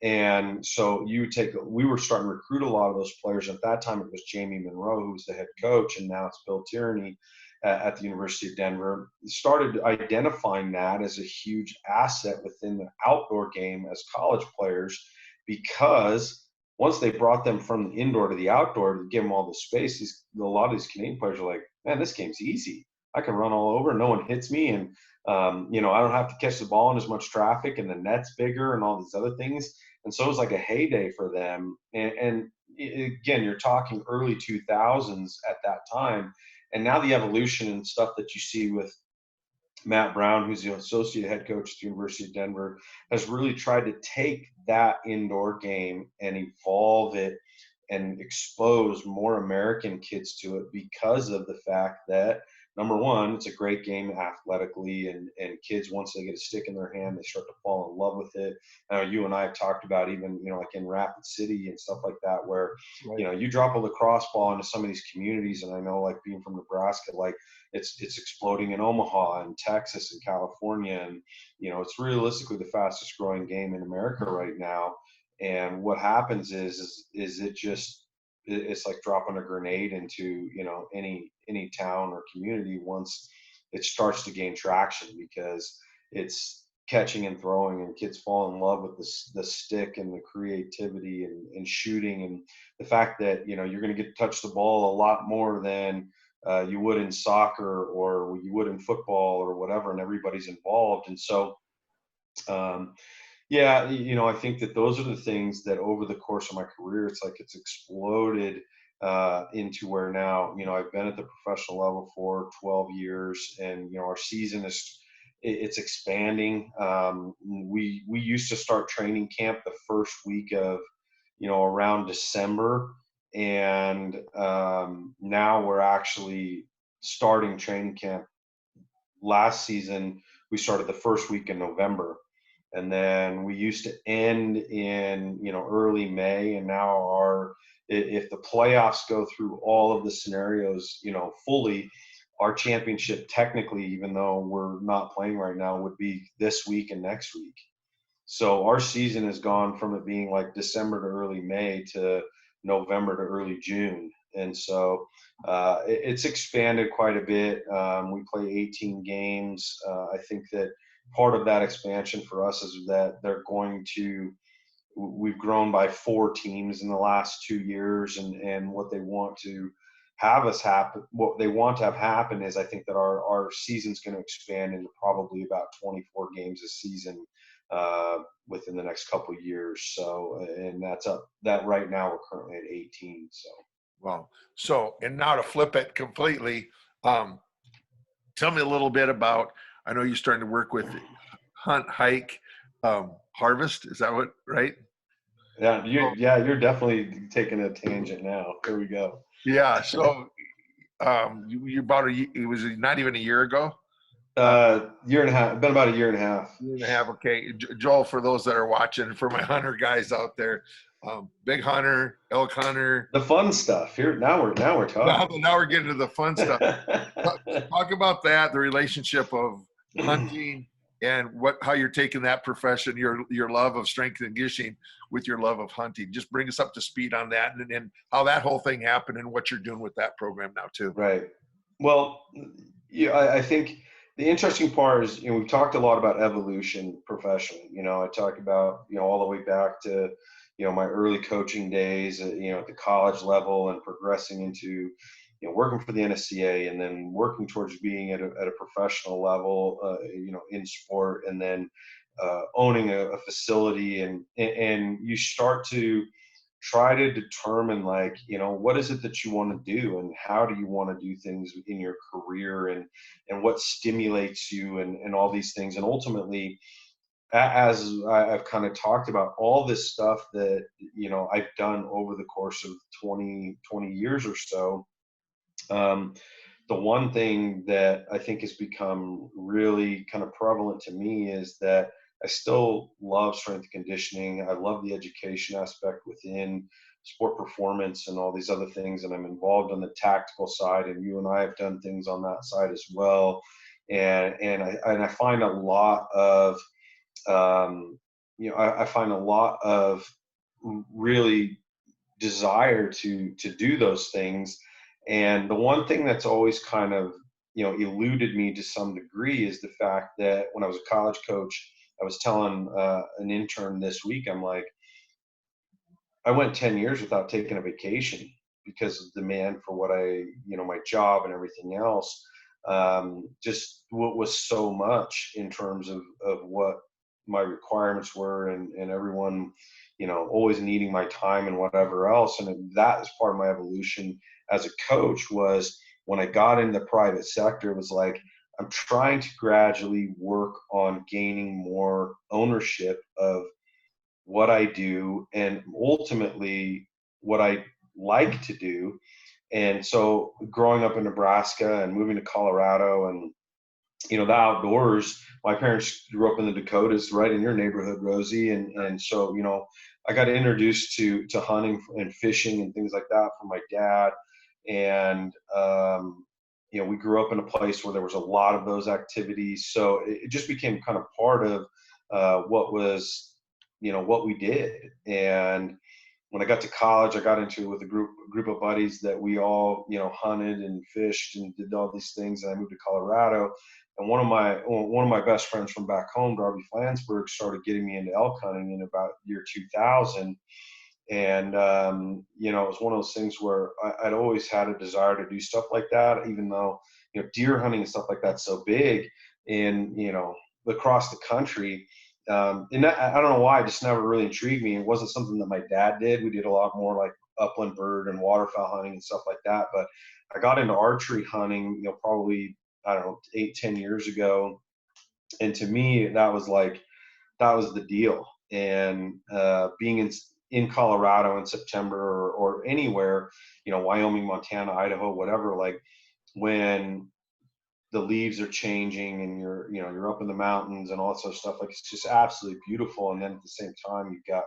And so we were starting to recruit a lot of those players. At that time, it was Jamie Monroe, who was the head coach, and now it's Bill Tierney at the University of Denver. Started identifying that as a huge asset within the outdoor game as college players, because once they brought them from the indoor to the outdoor to give them all the space, a lot of these Canadian players are like, man, this game's easy. I can run all over. No one hits me. And, I don't have to catch the ball in as much traffic, and the net's bigger and all these other things. And so it was like a heyday for them. And again, you're talking early 2000s at that time. And now the evolution and stuff that you see with Matt Brown, who's the associate head coach at the University of Denver, has really tried to take that indoor game and evolve it and expose more American kids to it, because of the fact that, number one, it's a great game athletically, and kids, once they get a stick in their hand, they start to fall in love with it. Now, you and I have talked about even, like in Rapid City and stuff like that, where, right, you drop a lacrosse ball into some of these communities, and I know, like, being from Nebraska, like, it's exploding in Omaha and Texas and California, and it's realistically the fastest growing game in America right now. And what happens is it's like dropping a grenade into any town or community once it starts to gain traction, because it's catching and throwing, and kids fall in love with the stick and the creativity and shooting, and the fact that you're going to get to touch the ball a lot more than you would in soccer or you would in football or whatever, and everybody's involved. And so yeah, I think that those are the things that over the course of my career, it's exploded into where now, I've been at the professional level for 12 years, and, our season it's expanding. We used to start training camp the first week of, around December. And now we're actually starting training camp. Last season, we started the first week in November. And then we used to end in, early May. And now if the playoffs go through all of the scenarios, fully, our championship technically, even though we're not playing right now, would be this week and next week. So our season has gone from it being like December to early May to November to early June. And so it's expanded quite a bit. We play 18 games. I think that part of that expansion for us is that we've grown by 4 teams in the last 2 years, and what they want to what they want to have happen is, I think that our season's going to expand into probably about 24 games a season within the next couple of years. So, and that right now we're currently at 18. So. Well, so, and now to flip it completely, tell me a little bit about, I know you're starting to work with hunt, hike, harvest. Is that what, right? Yeah, you're definitely taking a tangent now. Here we go. Yeah. So, you it was not even a year ago. Year and a half. Been about a year and a half. Year and a half. Okay, Joel. For those that are watching, for my hunter guys out there, big hunter, elk hunter. The fun stuff. Here now we're talking. Now we're getting to the fun stuff. Talk about that, the relationship of hunting and how you're taking that profession, your love of strength and conditioning with your love of hunting. Just bring us up to speed on that, and how that whole thing happened and what you're doing with that program now too. Right. Well, yeah, I think the interesting part is, we've talked a lot about evolution professionally. I talk about, all the way back to, my early coaching days, at the college level, and progressing into, working for the NSCA, and then working towards being at a professional level, in sport, and then owning a facility, and you start to try to determine, like, what is it that you want to do, and how do you want to do things in your career, and what stimulates you, and all these things. And ultimately, as I've kind of talked about all this stuff that, I've done over the course of 20 years or so, the one thing that I think has become really kind of prevalent to me is that I still love strength and conditioning. I love the education aspect within sport performance and all these other things. And I'm involved on the tactical side, and you and I have done things on that side as well. And I find a lot of, I find a lot of really desire to do those things. And the one thing that's always kind of, eluded me to some degree is the fact that when I was a college coach, I was telling an intern this week, I'm like, I went 10 years without taking a vacation because of demand for what my job and everything else, just what was so much in terms of what my requirements were, and everyone, always needing my time and whatever else. And that is part of my evolution as a coach. Was when I got into the private sector, it was like, I'm trying to gradually work on gaining more ownership of what I do, and ultimately what I like to do. And so growing up in Nebraska and moving to Colorado, and the outdoors, my parents grew up in the Dakotas, right in your neighborhood, Rozy. And so, I got introduced to hunting and fishing and things like that from my dad. And, we grew up in a place where there was a lot of those activities. So it just became kind of part of what was, what we did. And when I got to college, I got into it with a group of buddies that we all, hunted and fished and did all these things. And I moved to Colorado. And one of my best friends from back home, Darby Flansburgh, started getting me into elk hunting in about year 2000. And, it was one of those things where I'd always had a desire to do stuff like that, even though, deer hunting and stuff like that's so big in, across the country. And I don't know why, it just never really intrigued me. It wasn't something that my dad did. We did a lot more like upland bird and waterfowl hunting and stuff like that. But I got into archery hunting, probably, I don't know, 8-10 years ago. And to me, that was the deal. And being in Colorado in September, or anywhere, Wyoming, Montana, Idaho, whatever, like when the leaves are changing and you're up in the mountains and all that sort of stuff, like it's just absolutely beautiful. And then at the same time, you've got,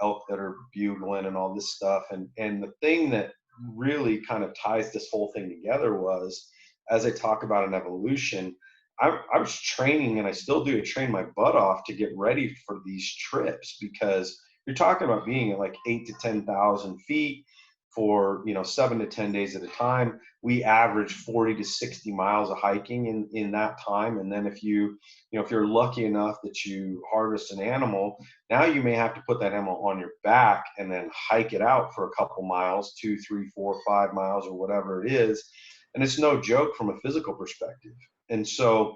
elk that are bugling and all this stuff. And the thing that really kind of ties this whole thing together was, as I talk about an evolution, I was training, and I still do train my butt off to get ready for these trips, because you're talking about being at like 8 to 10,000 feet for 7 to 10 days at a time. We average 40 to 60 miles of hiking in that time. And then if if you're lucky enough that you harvest an animal, now you may have to put that animal on your back and then hike it out for a couple miles, 2, 3, 4, 5 miles, or whatever it is. And it's no joke from a physical perspective. And so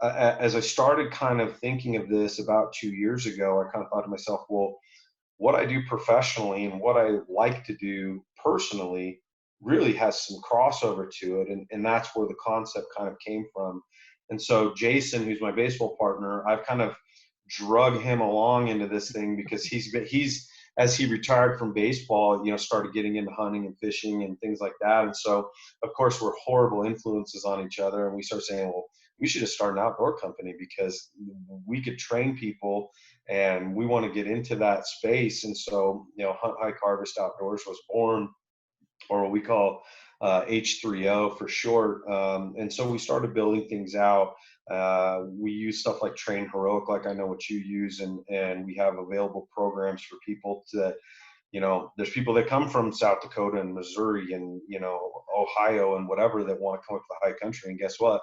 as I started kind of thinking of this about 2 years ago, I kind of thought to myself, well, what I do professionally and what I like to do personally really has some crossover to it. And that's where the concept kind of came from. And so Jason, who's my baseball partner, I've kind of drug him along into this thing, because he's as he retired from baseball, started getting into hunting and fishing and things like that. And so, of course, we're horrible influences on each other. And we start saying, well, we should just start an outdoor company, because we could train people and we want to get into that space. And so, Hunt, Hike, Harvest Outdoors was born, or what we call H3O for short. And so we started building things out. We use stuff like Train Heroic, like I know what you use, and we have available programs for people that, there's people that come from South Dakota and Missouri and, Ohio and whatever, that want to come up to the high country. And guess what?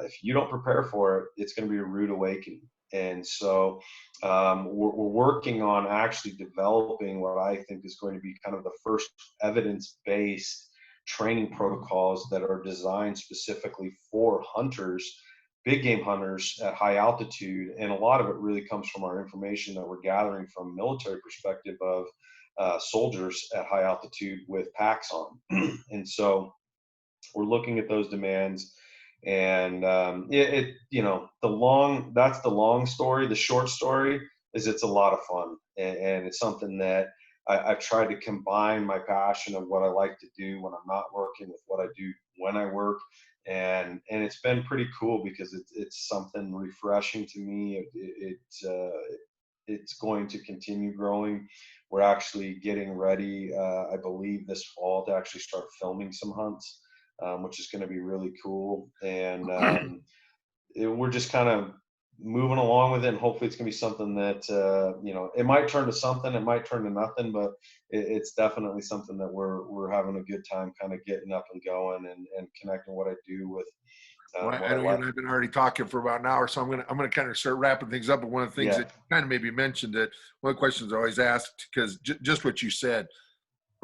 If you don't prepare for it, it's going to be a rude awakening. And so we're working on actually developing what I think is going to be kind of the first evidence-based training protocols that are designed specifically for hunters, big game hunters at high altitude. And a lot of it really comes from our information that we're gathering from a military perspective of soldiers at high altitude with packs on. And so we're looking at those demands. And that's the long story. The short story is it's a lot of fun, and it's something that I've tried to combine my passion of what I like to do when I'm not working with what I do when I work. And it's been pretty cool, because it's something refreshing to me. It's going to continue growing. We're actually getting ready, I believe, this fall to actually start filming some hunts, which is going to be really cool. And we're just kind of moving along with it, and hopefully it's going to be something that it might turn to something, it might turn to nothing, but it's definitely something that we're having a good time kind of getting up and going, and connecting what I do with Well, what I I know you like. and I've been already talking for about an hour, so I'm gonna kind of start wrapping things up. But one of the things Yeah, that kind of maybe mentioned, that one of the questions I always asked, because just what you said,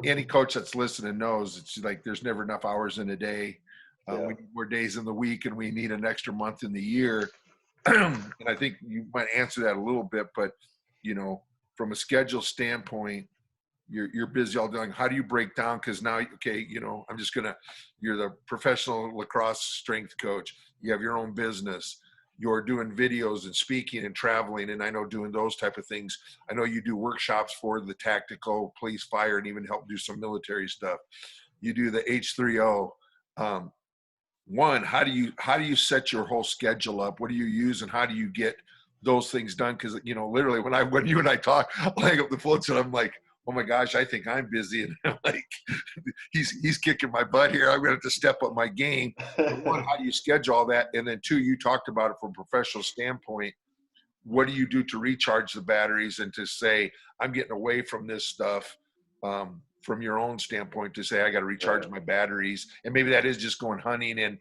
any coach that's listening knows it's like there's never enough hours in a day. yeah, We need more days in the week, and we need an extra month in the year. And I think you might answer that a little bit, but from a schedule standpoint, you're busy all day. How do you break down? Because now, okay, you're the professional lacrosse strength coach. You have your own business. You're doing videos and speaking and traveling, and I know doing those type of things. I know you do workshops for the tactical, police, fire, and even help do some military stuff. You do the H3O. One, how do you set your whole schedule up? What do you use, and how do you get those things done? Because literally, when you and I talk, I hang up the phone and I'm like, oh my gosh, I think I'm busy, and I'm like, he's kicking my butt here. I'm gonna have to step up my game. But one, how do you schedule all that? And then two, you talked about it from a professional standpoint. What do you do to recharge the batteries and to say, I'm getting away from this stuff, from your own standpoint, to say, I got to recharge right, my batteries? And maybe that is just going hunting, and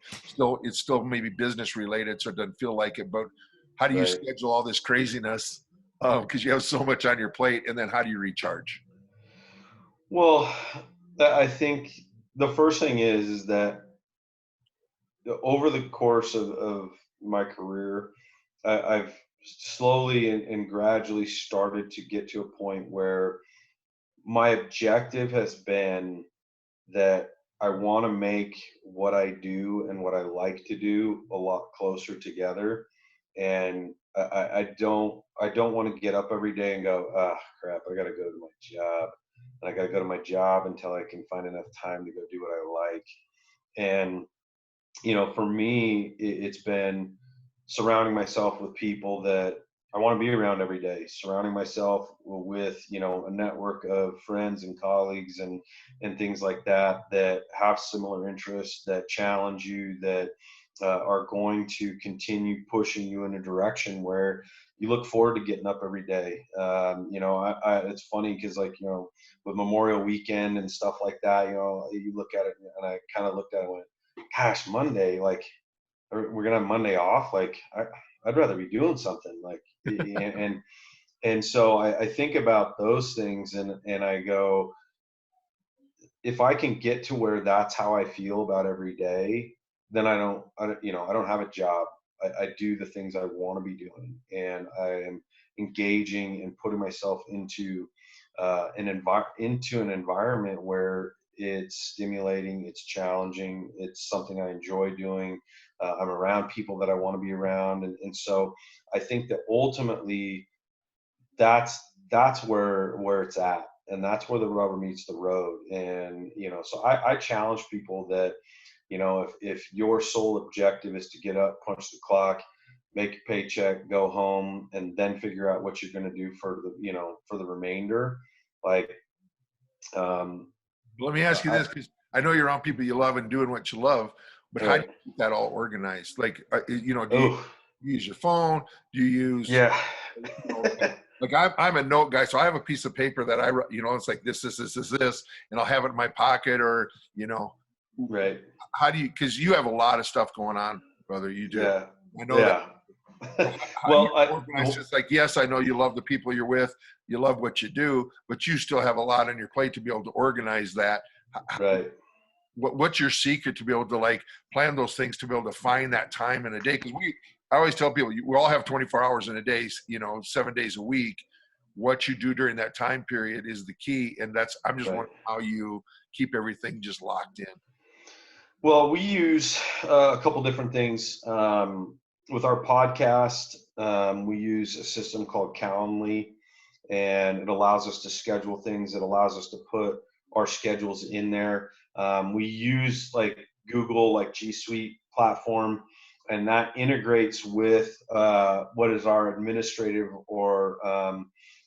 it's still maybe business related, so it doesn't feel like it. But how do you right. schedule all this craziness? Because you have so much on your plate, and then how do you recharge? Well, I think the first thing is that over the course of my career, I've slowly and gradually started to get to a point where my objective has been that I want to make what I do and what I like to do a lot closer together. And I don't want to get up every day and go, ah, crap, I got to go to my job. And I got to go to my job until I can find enough time to go do what I like. And for me, it's been surrounding myself with people that I want to be around every day, surrounding myself with, you know, a network of friends and colleagues and things like that, that have similar interests, that challenge you, that are going to continue pushing you in a direction where you look forward to getting up every day. You know, it's funny because, like, you know, with Memorial Weekend and stuff like that, you know, you look at it, and I kind of looked at it and went, gosh, Monday, like, we're gonna have Monday off. Like, I'd rather be doing something, like, and so I think about those things, and I go, if I can get to where that's how I feel about every day, then you know, I don't have a job. I do the things I want to be doing, and I am engaging and putting myself into into an environment where it's stimulating, it's challenging, it's something I enjoy doing. I'm around people that I want to be around, and so I think that ultimately that's where it's at, and that's where the rubber meets the road. And, you know, so I challenge people that, you know, if your sole objective is to get up, punch the clock, make a paycheck, go home, and then figure out what you're going to do for the, you know, for the remainder, like, Let me ask you I, this, because I know you're around people you love and doing what you love, but how do right. you keep that all organized? Like, you know, do you Oh, use your phone? Do you use, yeah. you know, like I'm a note guy, so I have a piece of paper that I write, you know, it's like this, and I'll have it in my pocket, or, you know, Right. how do you, because you have a lot of stuff going on, brother, you do. Yeah. I know that. Yeah. So how do you Well, organize? Just like, yes, I know you love the people you're with, you love what you do, but you still have a lot on your plate to be able to organize that. right. What's your secret to be able to, like, plan those things, to be able to find that time in a day? Because I always tell people, we all have 24 hours in a day, you know, 7 days a week. What you do during that time period is the key. And I'm just Right. wondering how you keep everything just locked in. Well, we use a couple different things. With our podcast, we use a system called Calendly, and it allows us to schedule things. It allows us to put our schedules in there. We use, like, Google, like, G Suite platform, and that integrates with what is our administrative, or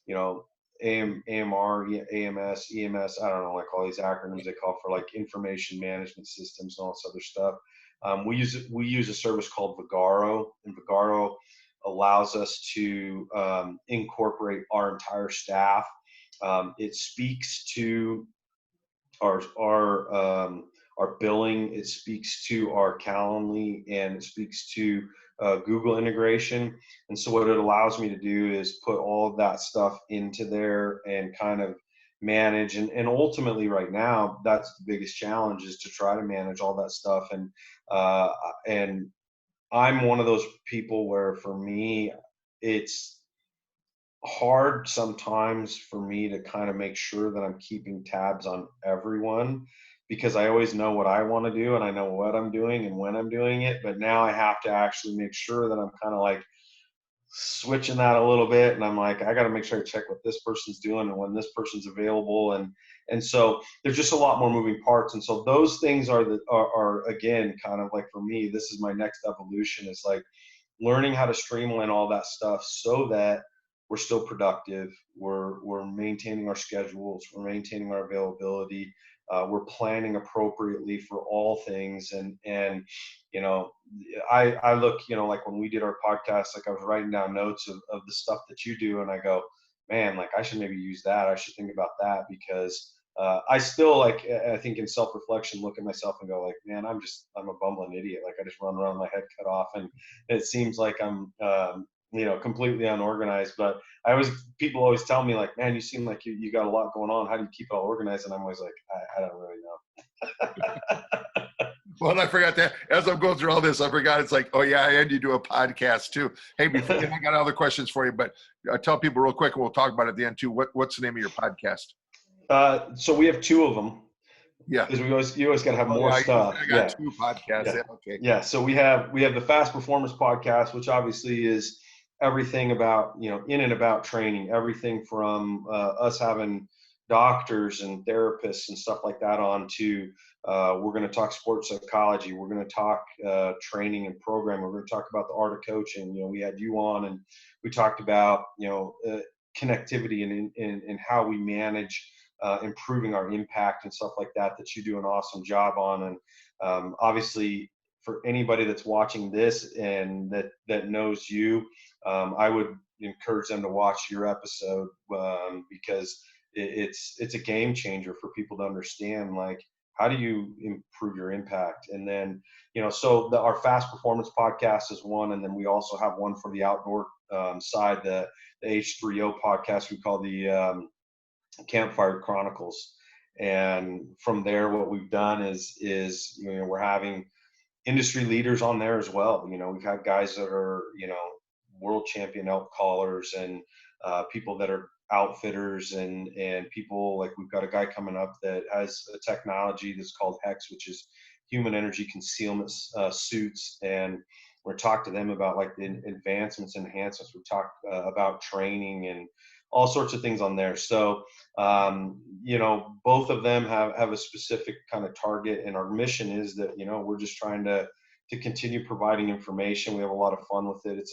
you know, AMR, AMS, EMS. I don't know, like, all these acronyms they call for, like, information management systems and all this other stuff. We use a service called Vigaro, and Vigaro allows us to incorporate our entire staff. It speaks to our billing. It speaks to our Calendly, and it speaks to Google integration. And so what it allows me to do is put all of that stuff into there and kind of manage. And ultimately, right now, that's the biggest challenge, is to try to manage all that stuff. And I'm one of those people where, for me, it's hard sometimes for me to kind of make sure that I'm keeping tabs on everyone, because I always know what I want to do, and I know what I'm doing and when I'm doing it. But now I have to actually make sure that I'm kind of, like, switching that a little bit, and I'm like, I got to make sure I check what this person's doing and when this person's available. And so there's just a lot more moving parts. And so those things are again, kind of like, for me, this is my next evolution, is like learning how to streamline all that stuff so that we're still productive, we're maintaining our schedules, we're maintaining our availability, we're planning appropriately for all things. And you know, I look, you know, like when we did our podcast, like, I was writing down notes of the stuff that you do, and I go, man, like, I should maybe use that, I should think about that, because I still, like, I think in self-reflection, look at myself and go, like, man, I'm a bumbling idiot. Like, I just run around, my head cut off, and it seems like I'm, you know, completely unorganized. But people always tell me, like, man, you seem like you got a lot going on. How do you keep it all organized? And I'm always like, I don't really know. Well, I forgot that as I'm going through all this, I forgot it's like, oh yeah, and you do a podcast too. Hey, before, and I got other questions for you, but tell people real quick, and we'll talk about it at the end too. What's the name of your podcast? So we have two of them, Yeah. because you always got to have Oh more yeah, stuff. I got Yeah. two podcasts. Yeah. Yeah. Okay. Yeah. So we have the Fast Performance podcast, which obviously is everything about, you know, in and about training, everything from us having, doctors and therapists and stuff like that on to, we're going to talk sports psychology. We're going to talk training and program. We're going to talk about the art of coaching. We had you on, and we talked about, connectivity and how we manage improving our impact and stuff like that you do an awesome job on. And obviously, for anybody that's watching this and that knows you, I would encourage them to watch your episode, because it's a game changer for people to understand, like, how do you improve your impact. And then, so our Fast Performance podcast is one, and then we also have one for the outdoor side, the H3O podcast we call the Campfire Chronicles. And from there, what we've done is we're having industry leaders on there as well. We've had guys that are, world champion elk callers, and people that are outfitters, and people like, we've got a guy coming up that has a technology that's called HEX, which is human energy concealment suits. And we're talking to them about like the advancements, enhancements. We talk about training and all sorts of things on there. So, both of them have a specific kind of target, and our mission is that, we're just trying to continue providing information. We have a lot of fun with it.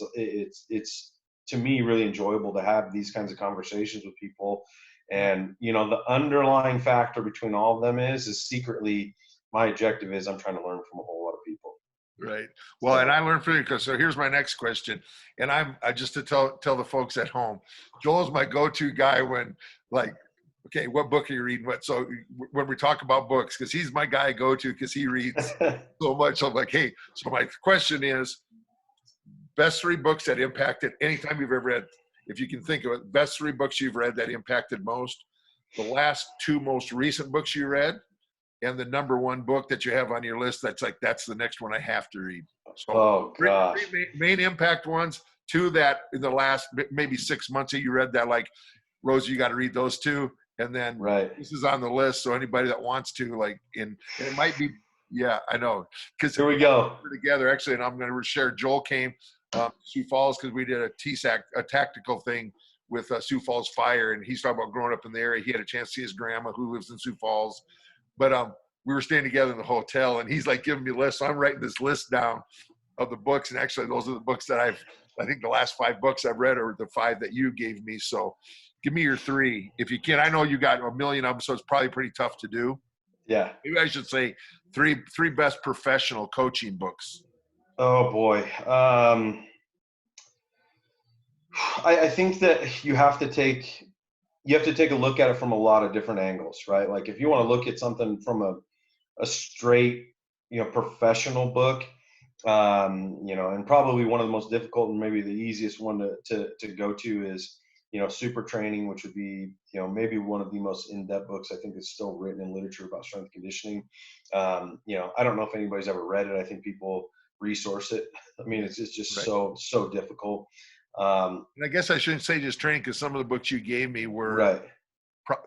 It's to me really enjoyable to have these kinds of conversations with people. And, the underlying factor between all of them is secretly my objective is I'm trying to learn from a whole lot of people. Right. Well, and I learned from you, so here's my next question. And I just to tell the folks at home, Joel's my go-to guy when, like, okay, what book are you reading? So when we talk about books, because he's my guy I go to because he reads so much. I'm like, hey, so my question is, best 3 books that impacted anytime you've ever read, if you can think of it, best 3 books you've read that impacted most, the last 2 most recent books you read, and the number 1 book that you have on your list that's like, that's the next one I have to read. So three main impact ones, 2 that in the last maybe 6 months that you read that, like, Rozy, you got to read those 2. And then this is on the list, so anybody that wants to, like, and it might be, yeah, I know. Because here we go. We're together, actually, and I'm going to share. Joel came to Sioux Falls because we did a tactical thing with Sioux Falls Fire, and he's talking about growing up in the area. He had a chance to see his grandma who lives in Sioux Falls. But we were staying together in the hotel, and he's like giving me lists. So I'm writing this list down of the books, and actually those are the books that I think the last 5 books I've read are the 5 that you gave me. So give me your 3 if you can. I know you got a million of them, so it's probably pretty tough to do. Yeah. Maybe I should say 3 best professional coaching books. Oh boy. I think that you have to take a look at it from a lot of different angles, right? Like, if you want to look at something from a straight, professional book, and probably one of the most difficult and maybe the easiest one to go to is, Super Training, which would be, maybe one of the most in-depth books I think is still written in literature about strength conditioning. I don't know if anybody's ever read it. I think people resource it. I mean, it's just right. so difficult. And I guess I shouldn't say just training, because some of the books you gave me were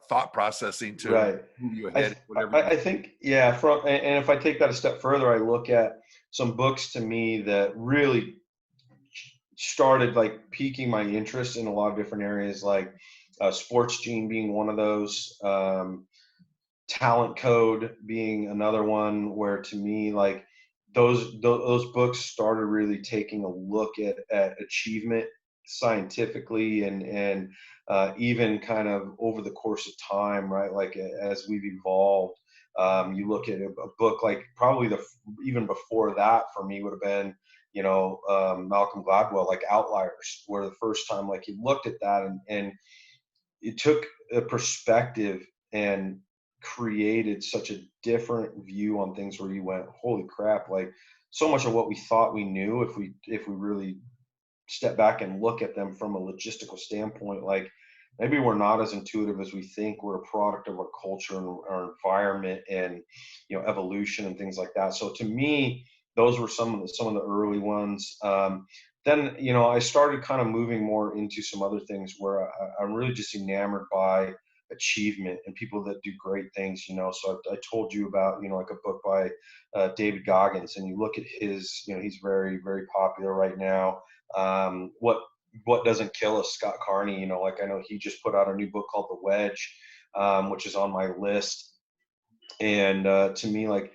thought processing to move you ahead. I think, yeah. And if I take that a step further, I look at some books to me that really started like piquing my interest in a lot of different areas, like Sports Gene being one of those, Talent Code being another one, where to me, like, those books started really taking a look at achievement scientifically and even kind of over the course of time, right? Like, as we've evolved, you look at a book like probably even before that for me would have been, Malcolm Gladwell, like Outliers, where the first time, like, he looked at that and it took a perspective and created such a different view on things, where you went, holy crap, like, so much of what we thought we knew, if we really step back and look at them from a logistical standpoint, like, maybe we're not as intuitive as we think. We're a product of our culture and our environment and, evolution and things like that. So to me, those were some of the early ones. Then, I started kind of moving more into some other things where I'm really just enamored by achievement and people that do great things, So I told you about, like a book by David Goggins, and you look at his, he's very, very popular right now. What Doesn't Kill Us, Scott Carney, like, I know he just put out a new book called The Wedge. which is on my list. And to me, like,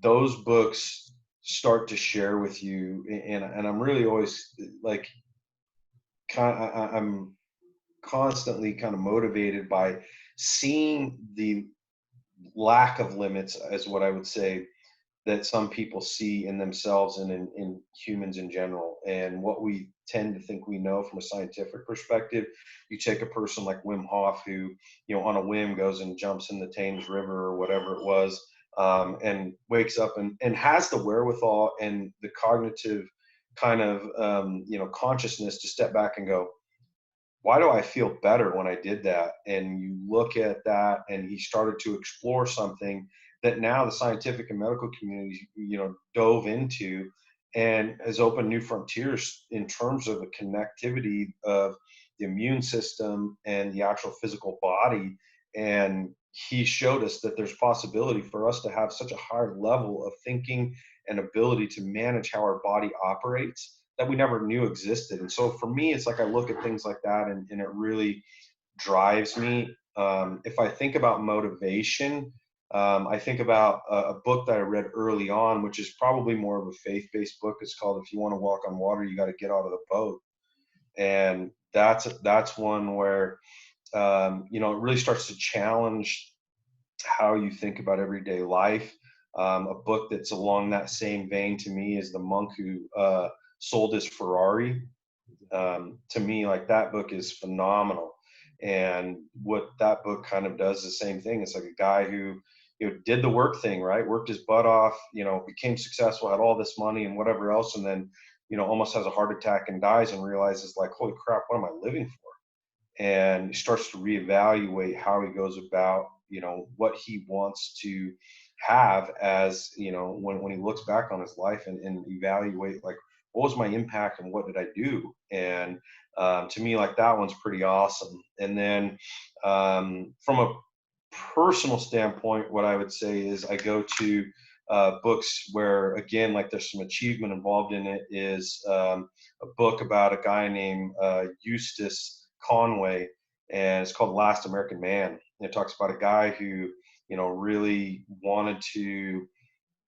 those books start to share with you, and I'm really always like, I'm constantly kind of motivated by seeing the lack of limits, as what I would say, that some people see in themselves and in humans in general, and what we tend to think we know from a scientific perspective. You take a person like Wim Hof, who, on a whim goes and jumps in the Thames River or whatever it was, and wakes up and has the wherewithal and the cognitive kind of consciousness to step back and go, why do I feel better when I did that? And you look at that, and he started to explore something that now the scientific and medical community, dove into, and has opened new frontiers in terms of the connectivity of the immune system and the actual physical body. And he showed us that there's possibility for us to have such a higher level of thinking and ability to manage how our body operates that we never knew existed. And so for me, it's like I look at things like that, and it really drives me. If I think about motivation, I think about a book that I read early on, which is probably more of a faith-based book. It's called "If You Want to Walk on Water, You Got to Get Out of the Boat." And that's one where it really starts to challenge how you think about everyday life. A book that's along that same vein to me is The Monk Who Sold His Ferrari. To me, like, that book is phenomenal. And what that book kind of does, the same thing. It's like a guy who, did the work thing, right? Worked his butt off, became successful, had all this money and whatever else. And then, almost has a heart attack and dies, and realizes, like, holy crap, what am I living for? And he starts to reevaluate how he goes about, what he wants to have as, when he looks back on his life, and evaluate, like, what was my impact and what did I do? And to me, like, that one's pretty awesome. And then from a personal standpoint, what I would say is I go to books where, again, like, there's some achievement involved in it, is a book about a guy named Eustace Conway, and it's called Last American Man. And it talks about a guy who, really wanted to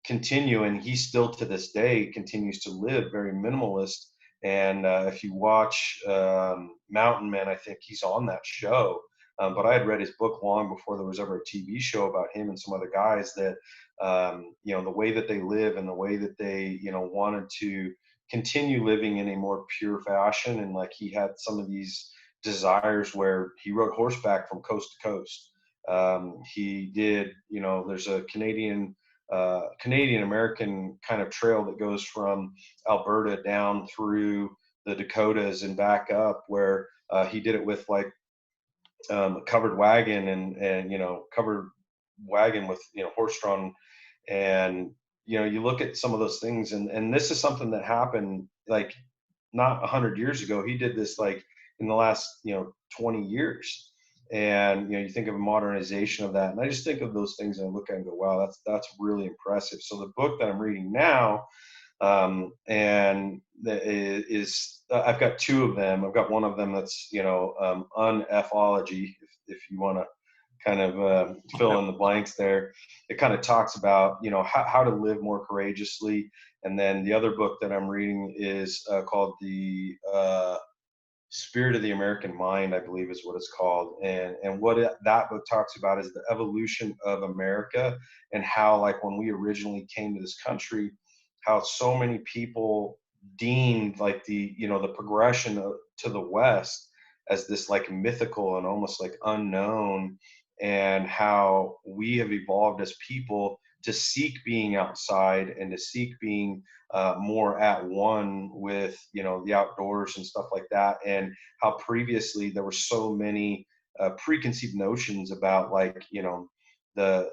continue, and he still to this day continues to live very minimalist. And if you watch Mountain Man, I think he's on that show. But I had read his book long before there was ever a TV show about him and some other guys, that the way that they live and the way that they wanted to continue living in a more pure fashion. And, like, he had some of these desires where he rode horseback from coast to coast. He did, there's a Canadian American kind of trail that goes from Alberta down through the Dakotas and back up, where he did it with, like, a covered wagon, and covered wagon with, horse-drawn. And you look at some of those things, and this is something that happened, like, not 100 years ago. He did this, like, in the last 20 years. And you think of a modernization of that, and I just think of those things, and I look at it and go, wow, that's really impressive. So the book that I'm reading now, and is I've got two of them. I've got one of them that's unethology, if you want to kind of fill in the blanks there. It kind of talks about how to live more courageously. And then the other book that I'm reading is called The Spirit of the American Mind, I believe is what it's called. And what that book talks about is the evolution of America, and how, like, when we originally came to this country, how so many people deemed, like, the progression to the West as this, like, mythical and almost, like, unknown, and how we have evolved as people to seek being outside and to seek being more at one with the outdoors and stuff like that. And how previously there were so many preconceived notions about, like, the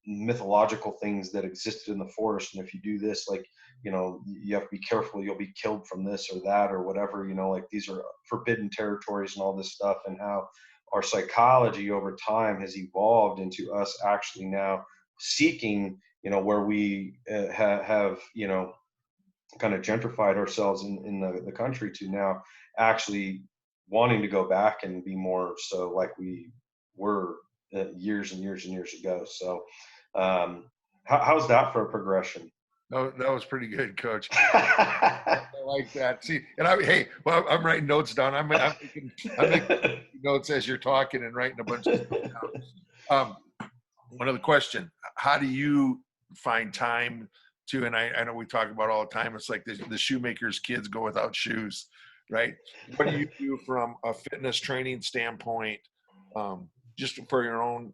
mythological things that existed in the forest, and if you do this, like, you have to be careful, you'll be killed from this or that or whatever, like, these are forbidden territories and all this stuff. And how our psychology over time has evolved into us actually now seeking, where we have kind of gentrified ourselves in the country, to now actually wanting to go back and be more so like we were years and years and years ago. So how's that for a progression? No, that was pretty good, Coach. I like that. See, and I'm writing notes down. I'm making notes as you're talking and writing a bunch of stuff down. One other question: how do you find time to? And I know we talk about all the time. It's like the shoemaker's kids go without shoes, right? What do you do from a fitness training standpoint? Just for your own,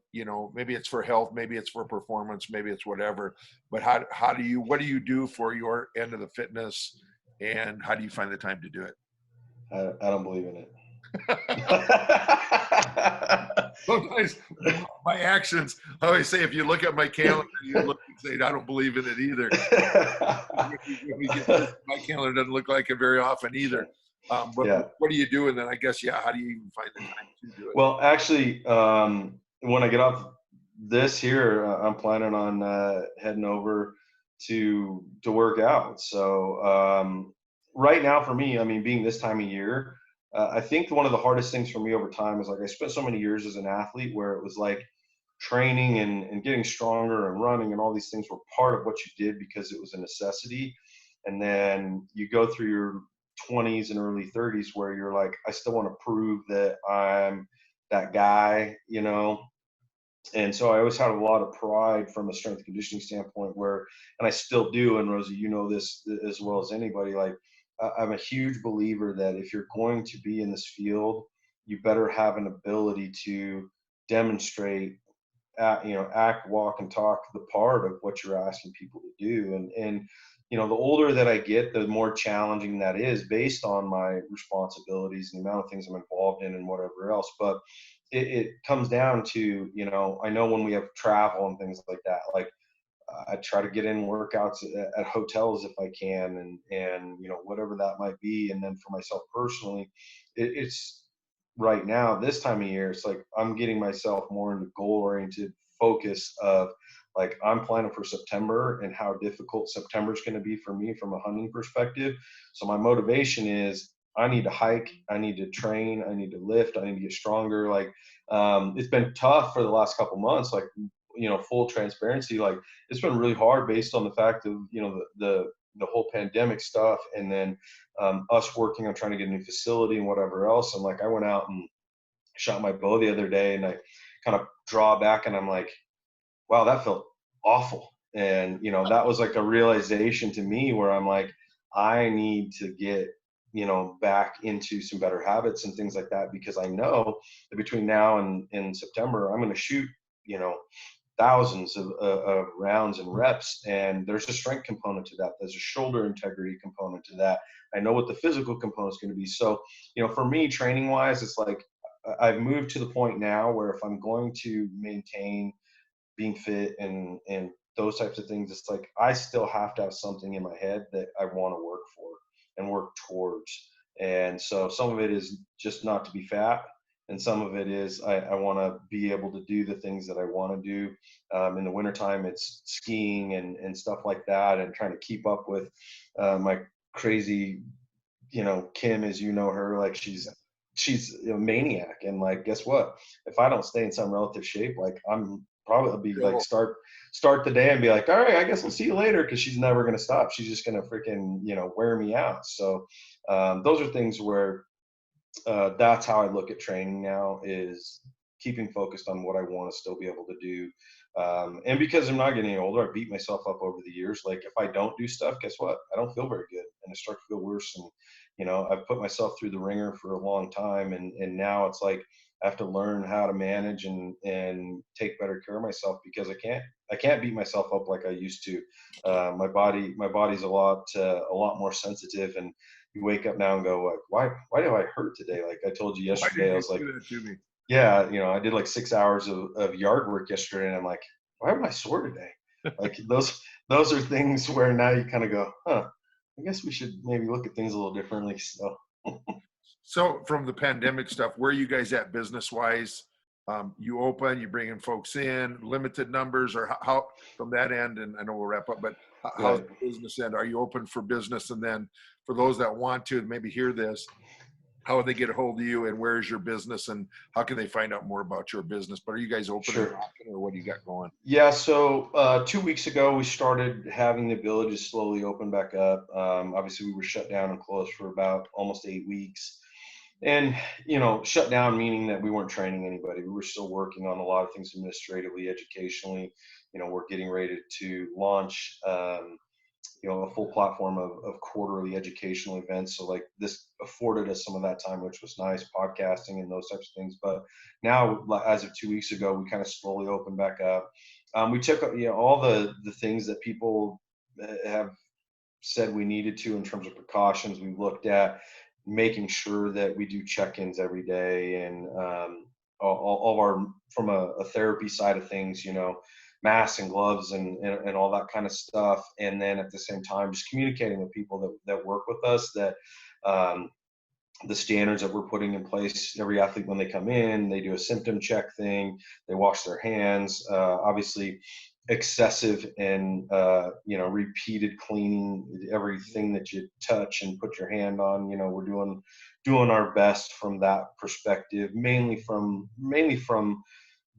maybe it's for health, maybe it's for performance, maybe it's whatever. But what do you do for your end of the fitness, and how do you find the time to do it? I don't believe in it. Sometimes my actions, I always say, if you look at my calendar, you look and say, I don't believe in it either. My calendar doesn't look like it very often either. But yeah. What do you do? And then I guess, how do you even find the time to do it? Well, actually, when I get off this here, I'm planning on heading over to work out. So right now for me, I mean, being this time of year, I think one of the hardest things for me over time is like I spent so many years as an athlete where it was like training and getting stronger and running and all these things were part of what you did because it was a necessity. And then you go through your 20s and early 30s where you're like, I still want to prove that I'm that guy, And so I always had a lot of pride from a strength and conditioning standpoint and I still do. And Rosie, you know this as well as anybody, like I'm a huge believer that if you're going to be in this field, you better have an ability to demonstrate, act, walk, and talk the part of what you're asking people to do. And the older that I get, the more challenging that is based on my responsibilities and the amount of things I'm involved in and whatever else. But it comes down to, I know when we have travel and things like that, like I try to get in workouts at hotels if I can, and whatever that might be. And then for myself personally, it's right now, this time of year, it's like I'm getting myself more into goal-oriented focus of like I'm planning for September and how difficult September is going to be for me from a hunting perspective. So my motivation is I need to hike, I need to train, I need to lift, I need to get stronger. Like it's been tough for the last couple months, like full transparency, like it's been really hard based on the fact of the whole pandemic stuff, and then us working on trying to get a new facility and whatever else. And like I went out and shot my bow the other day, and I kind of draw back, and I'm like, wow, that felt awful. And that was like a realization to me where I'm like, I need to get back into some better habits and things like that, because I know that between now and in September, I'm going to shoot thousands of rounds and reps, and there's a strength component to that, there's a shoulder integrity component to that. I know what the physical component is going to be. So for me, training wise, it's like I've moved to the point now where if I'm going to maintain being fit and those types of things, it's like I still have to have something in my head that I want to work for and work towards. And so some of it is just not to be fat, and some of it is I want to be able to do the things that I want to do. In the wintertime, it's skiing and stuff like that, and trying to keep up with my crazy, Kim, as you know her, like she's a maniac. And like, guess what? If I don't stay in some relative shape, like I'm probably be like start the day and be like, all right, I guess I'll see you later, because she's never going to stop. She's just going to freaking wear me out. So those are things where that's how I look at training now, is keeping focused on what I want to still be able to do. And because I'm not getting any older, I beat myself up over the years. Like if I don't do stuff, guess what? I don't feel very good, and I start to feel worse. And I've put myself through the ringer for a long time, and now it's like I have to learn how to manage and take better care of myself, because I can't beat myself up like I used to. My body's a lot more sensitive, and you wake up now and go like, why do I hurt today? Like I told you yesterday, I was like, yeah, I did like 6 hours of yard work yesterday, and I'm like, why am I sore today? Like those are things where now you kind of go, I guess we should maybe look at things a little differently. So from the pandemic stuff, where are you guys at business wise? You open, you bringing folks in, limited numbers, or how from that end? And I know we'll wrap up, but how's the business end? Are you open for business? And then for those that want to maybe hear this, how would they get a hold of you, and where is your business, and how can they find out more about your business? But are you guys open and Sure. rocking, or what do you got going? Yeah, so 2 weeks ago, we started having the ability to slowly open back up. Obviously, we were shut down and closed for about almost 8 weeks. And, shut down meaning that we weren't training anybody. We were still working on a lot of things administratively, educationally. We're getting ready to launch, a full platform of quarterly educational events. So like this afforded us some of that time, which was nice, podcasting and those types of things. But now, as of 2 weeks ago, we kind of slowly opened back up. We took, all the things that people have said we needed to in terms of precautions. We looked at making sure that we do check-ins every day, and all of our, from a therapy side of things, masks and gloves and all that kind of stuff. And then at the same time, just communicating with people that work with us, that the standards that we're putting in place. Every athlete, when they come in, they do a symptom check thing, they wash their hands, obviously excessive and repeated cleaning, everything that you touch and put your hand on. We're doing our best from that perspective, mainly from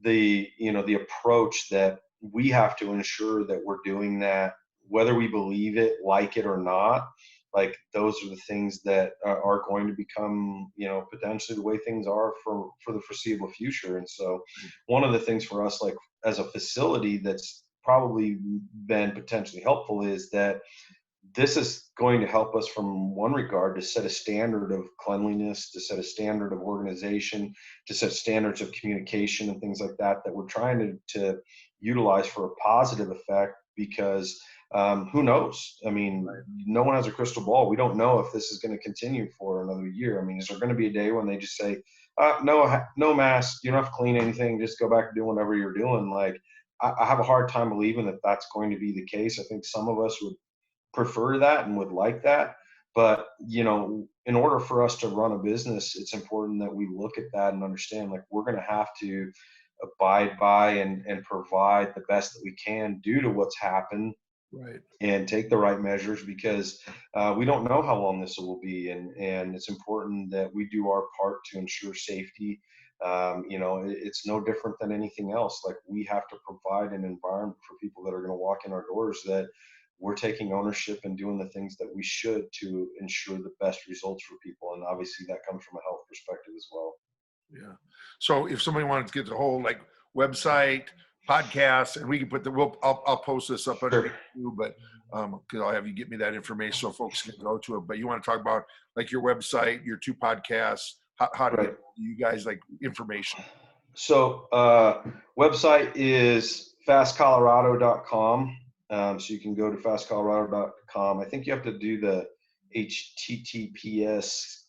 the the approach that we have to ensure that we're doing that, whether we believe it, like it or not. Like, those are the things that are going to become, potentially the way things are for the foreseeable future. And so one of the things for us, like as a facility, that's probably been potentially helpful is that this is going to help us, from one regard, to set a standard of cleanliness, to set a standard of organization, to set standards of communication and things like that we're trying to utilize for a positive effect. Because who knows? I mean, no one has a crystal ball. We don't know if this is going to continue for another year. I mean, is there going to be a day when they just say, no mask, you don't have to clean anything, just go back to doing whatever you're doing? Like, I have a hard time believing that that's going to be the case. I think some of us would prefer that and would like that. But, in order for us to run a business, it's important that we look at that and understand, like, we're going to have to abide by and provide the best that we can due to what's happened, Right. and take the right measures, because we don't know how long this will be. And it's important that we do our part to ensure safety. It's no different than anything else. Like, we have to provide an environment for people that are going to walk in our doors, that we're taking ownership and doing the things that we should to ensure the best results for people. And obviously that comes from a health perspective as well. Yeah. So if somebody wanted to get the whole, like, website, podcasts, and we can put I'll post this up under you, but because I'll have you get me that information so folks can go to it. But you want to talk about, like, your website, your 2 podcasts, how do you guys, like, information? So website is fastcolorado.com. So you can go to fastcolorado.com. I think you have to do the https://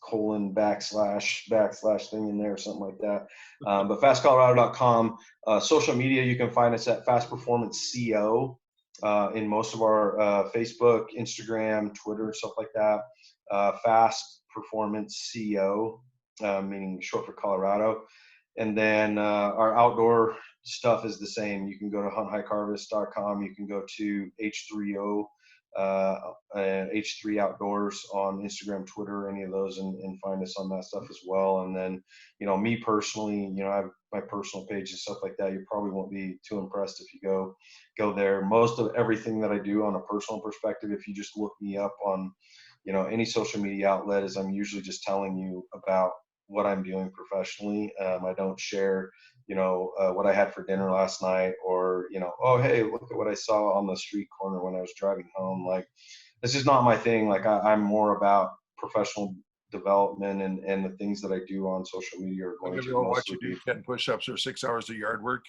thing in there or something like that. But fastcolorado.com. Social media, you can find us at Fast Performance CO in most of our Facebook, Instagram, Twitter, stuff like that. Fast Performance CO, meaning short for Colorado. And then our outdoor stuff is the same. You can go to hunthikeharvest.com. You can go to H3O, H3 Outdoors on Instagram, Twitter, any of those, and find us on that stuff as well. And then, me personally, I have my personal page and stuff like that. You probably won't be too impressed if you go there. Most of everything that I do on a personal perspective, if you just look me up on, any social media outlet, is I'm usually just telling you about what I'm doing professionally. I don't share, what I had for dinner last night, or, oh, hey, look at what I saw on the street corner when I was driving home. Like, this is not my thing. Like, I'm more about professional development, and the things that I do on social media are going to mostly do 10 push-ups or 6 hours of yard work.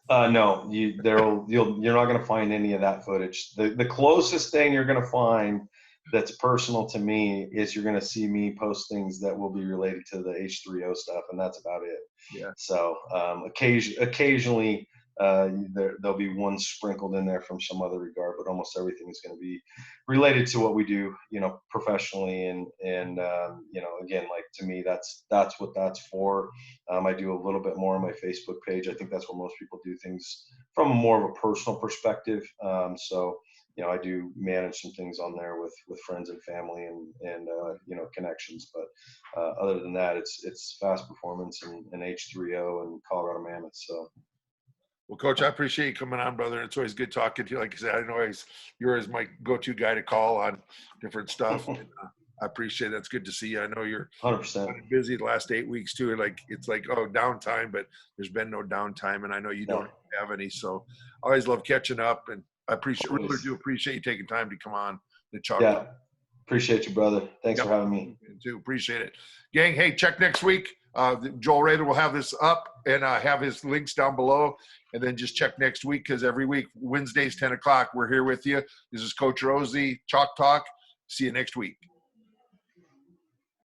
No, you're not going to find any of that footage. The closest thing you're going to find that's personal to me is you're going to see me post things that will be related to the H3O stuff, and that's about it. Yeah. So occasionally there'll be one sprinkled in there from some other regard, but almost everything is going to be related to what we do, professionally. And again, like, to me, that's what that's for. I do a little bit more on my Facebook page. I think that's where most people do things from a more of a personal perspective. So I do manage some things on there with friends and family and connections. But other than that, it's Fast Performance and H3O and Colorado Mammoth. So. Well, Coach, I appreciate you coming on, brother. It's always good talking to you. Like I said, I know you're always my go-to guy to call on different stuff. And, I appreciate it. It's good to see you. I know you're 100% busy the last 8 weeks too. It's like, oh, downtime, but there's been no downtime, and I know you don't have any. So I always love catching up, and I really do appreciate you taking time to come on the Chalk. Yeah, appreciate you, brother. Thanks for having me. Too appreciate it, gang. Hey, check next week. Joel Raether will have this up and have his links down below, and then just check next week, because every week Wednesdays 10 o'clock we're here with you. This is Coach Rozy CHALK TALK. See you next week.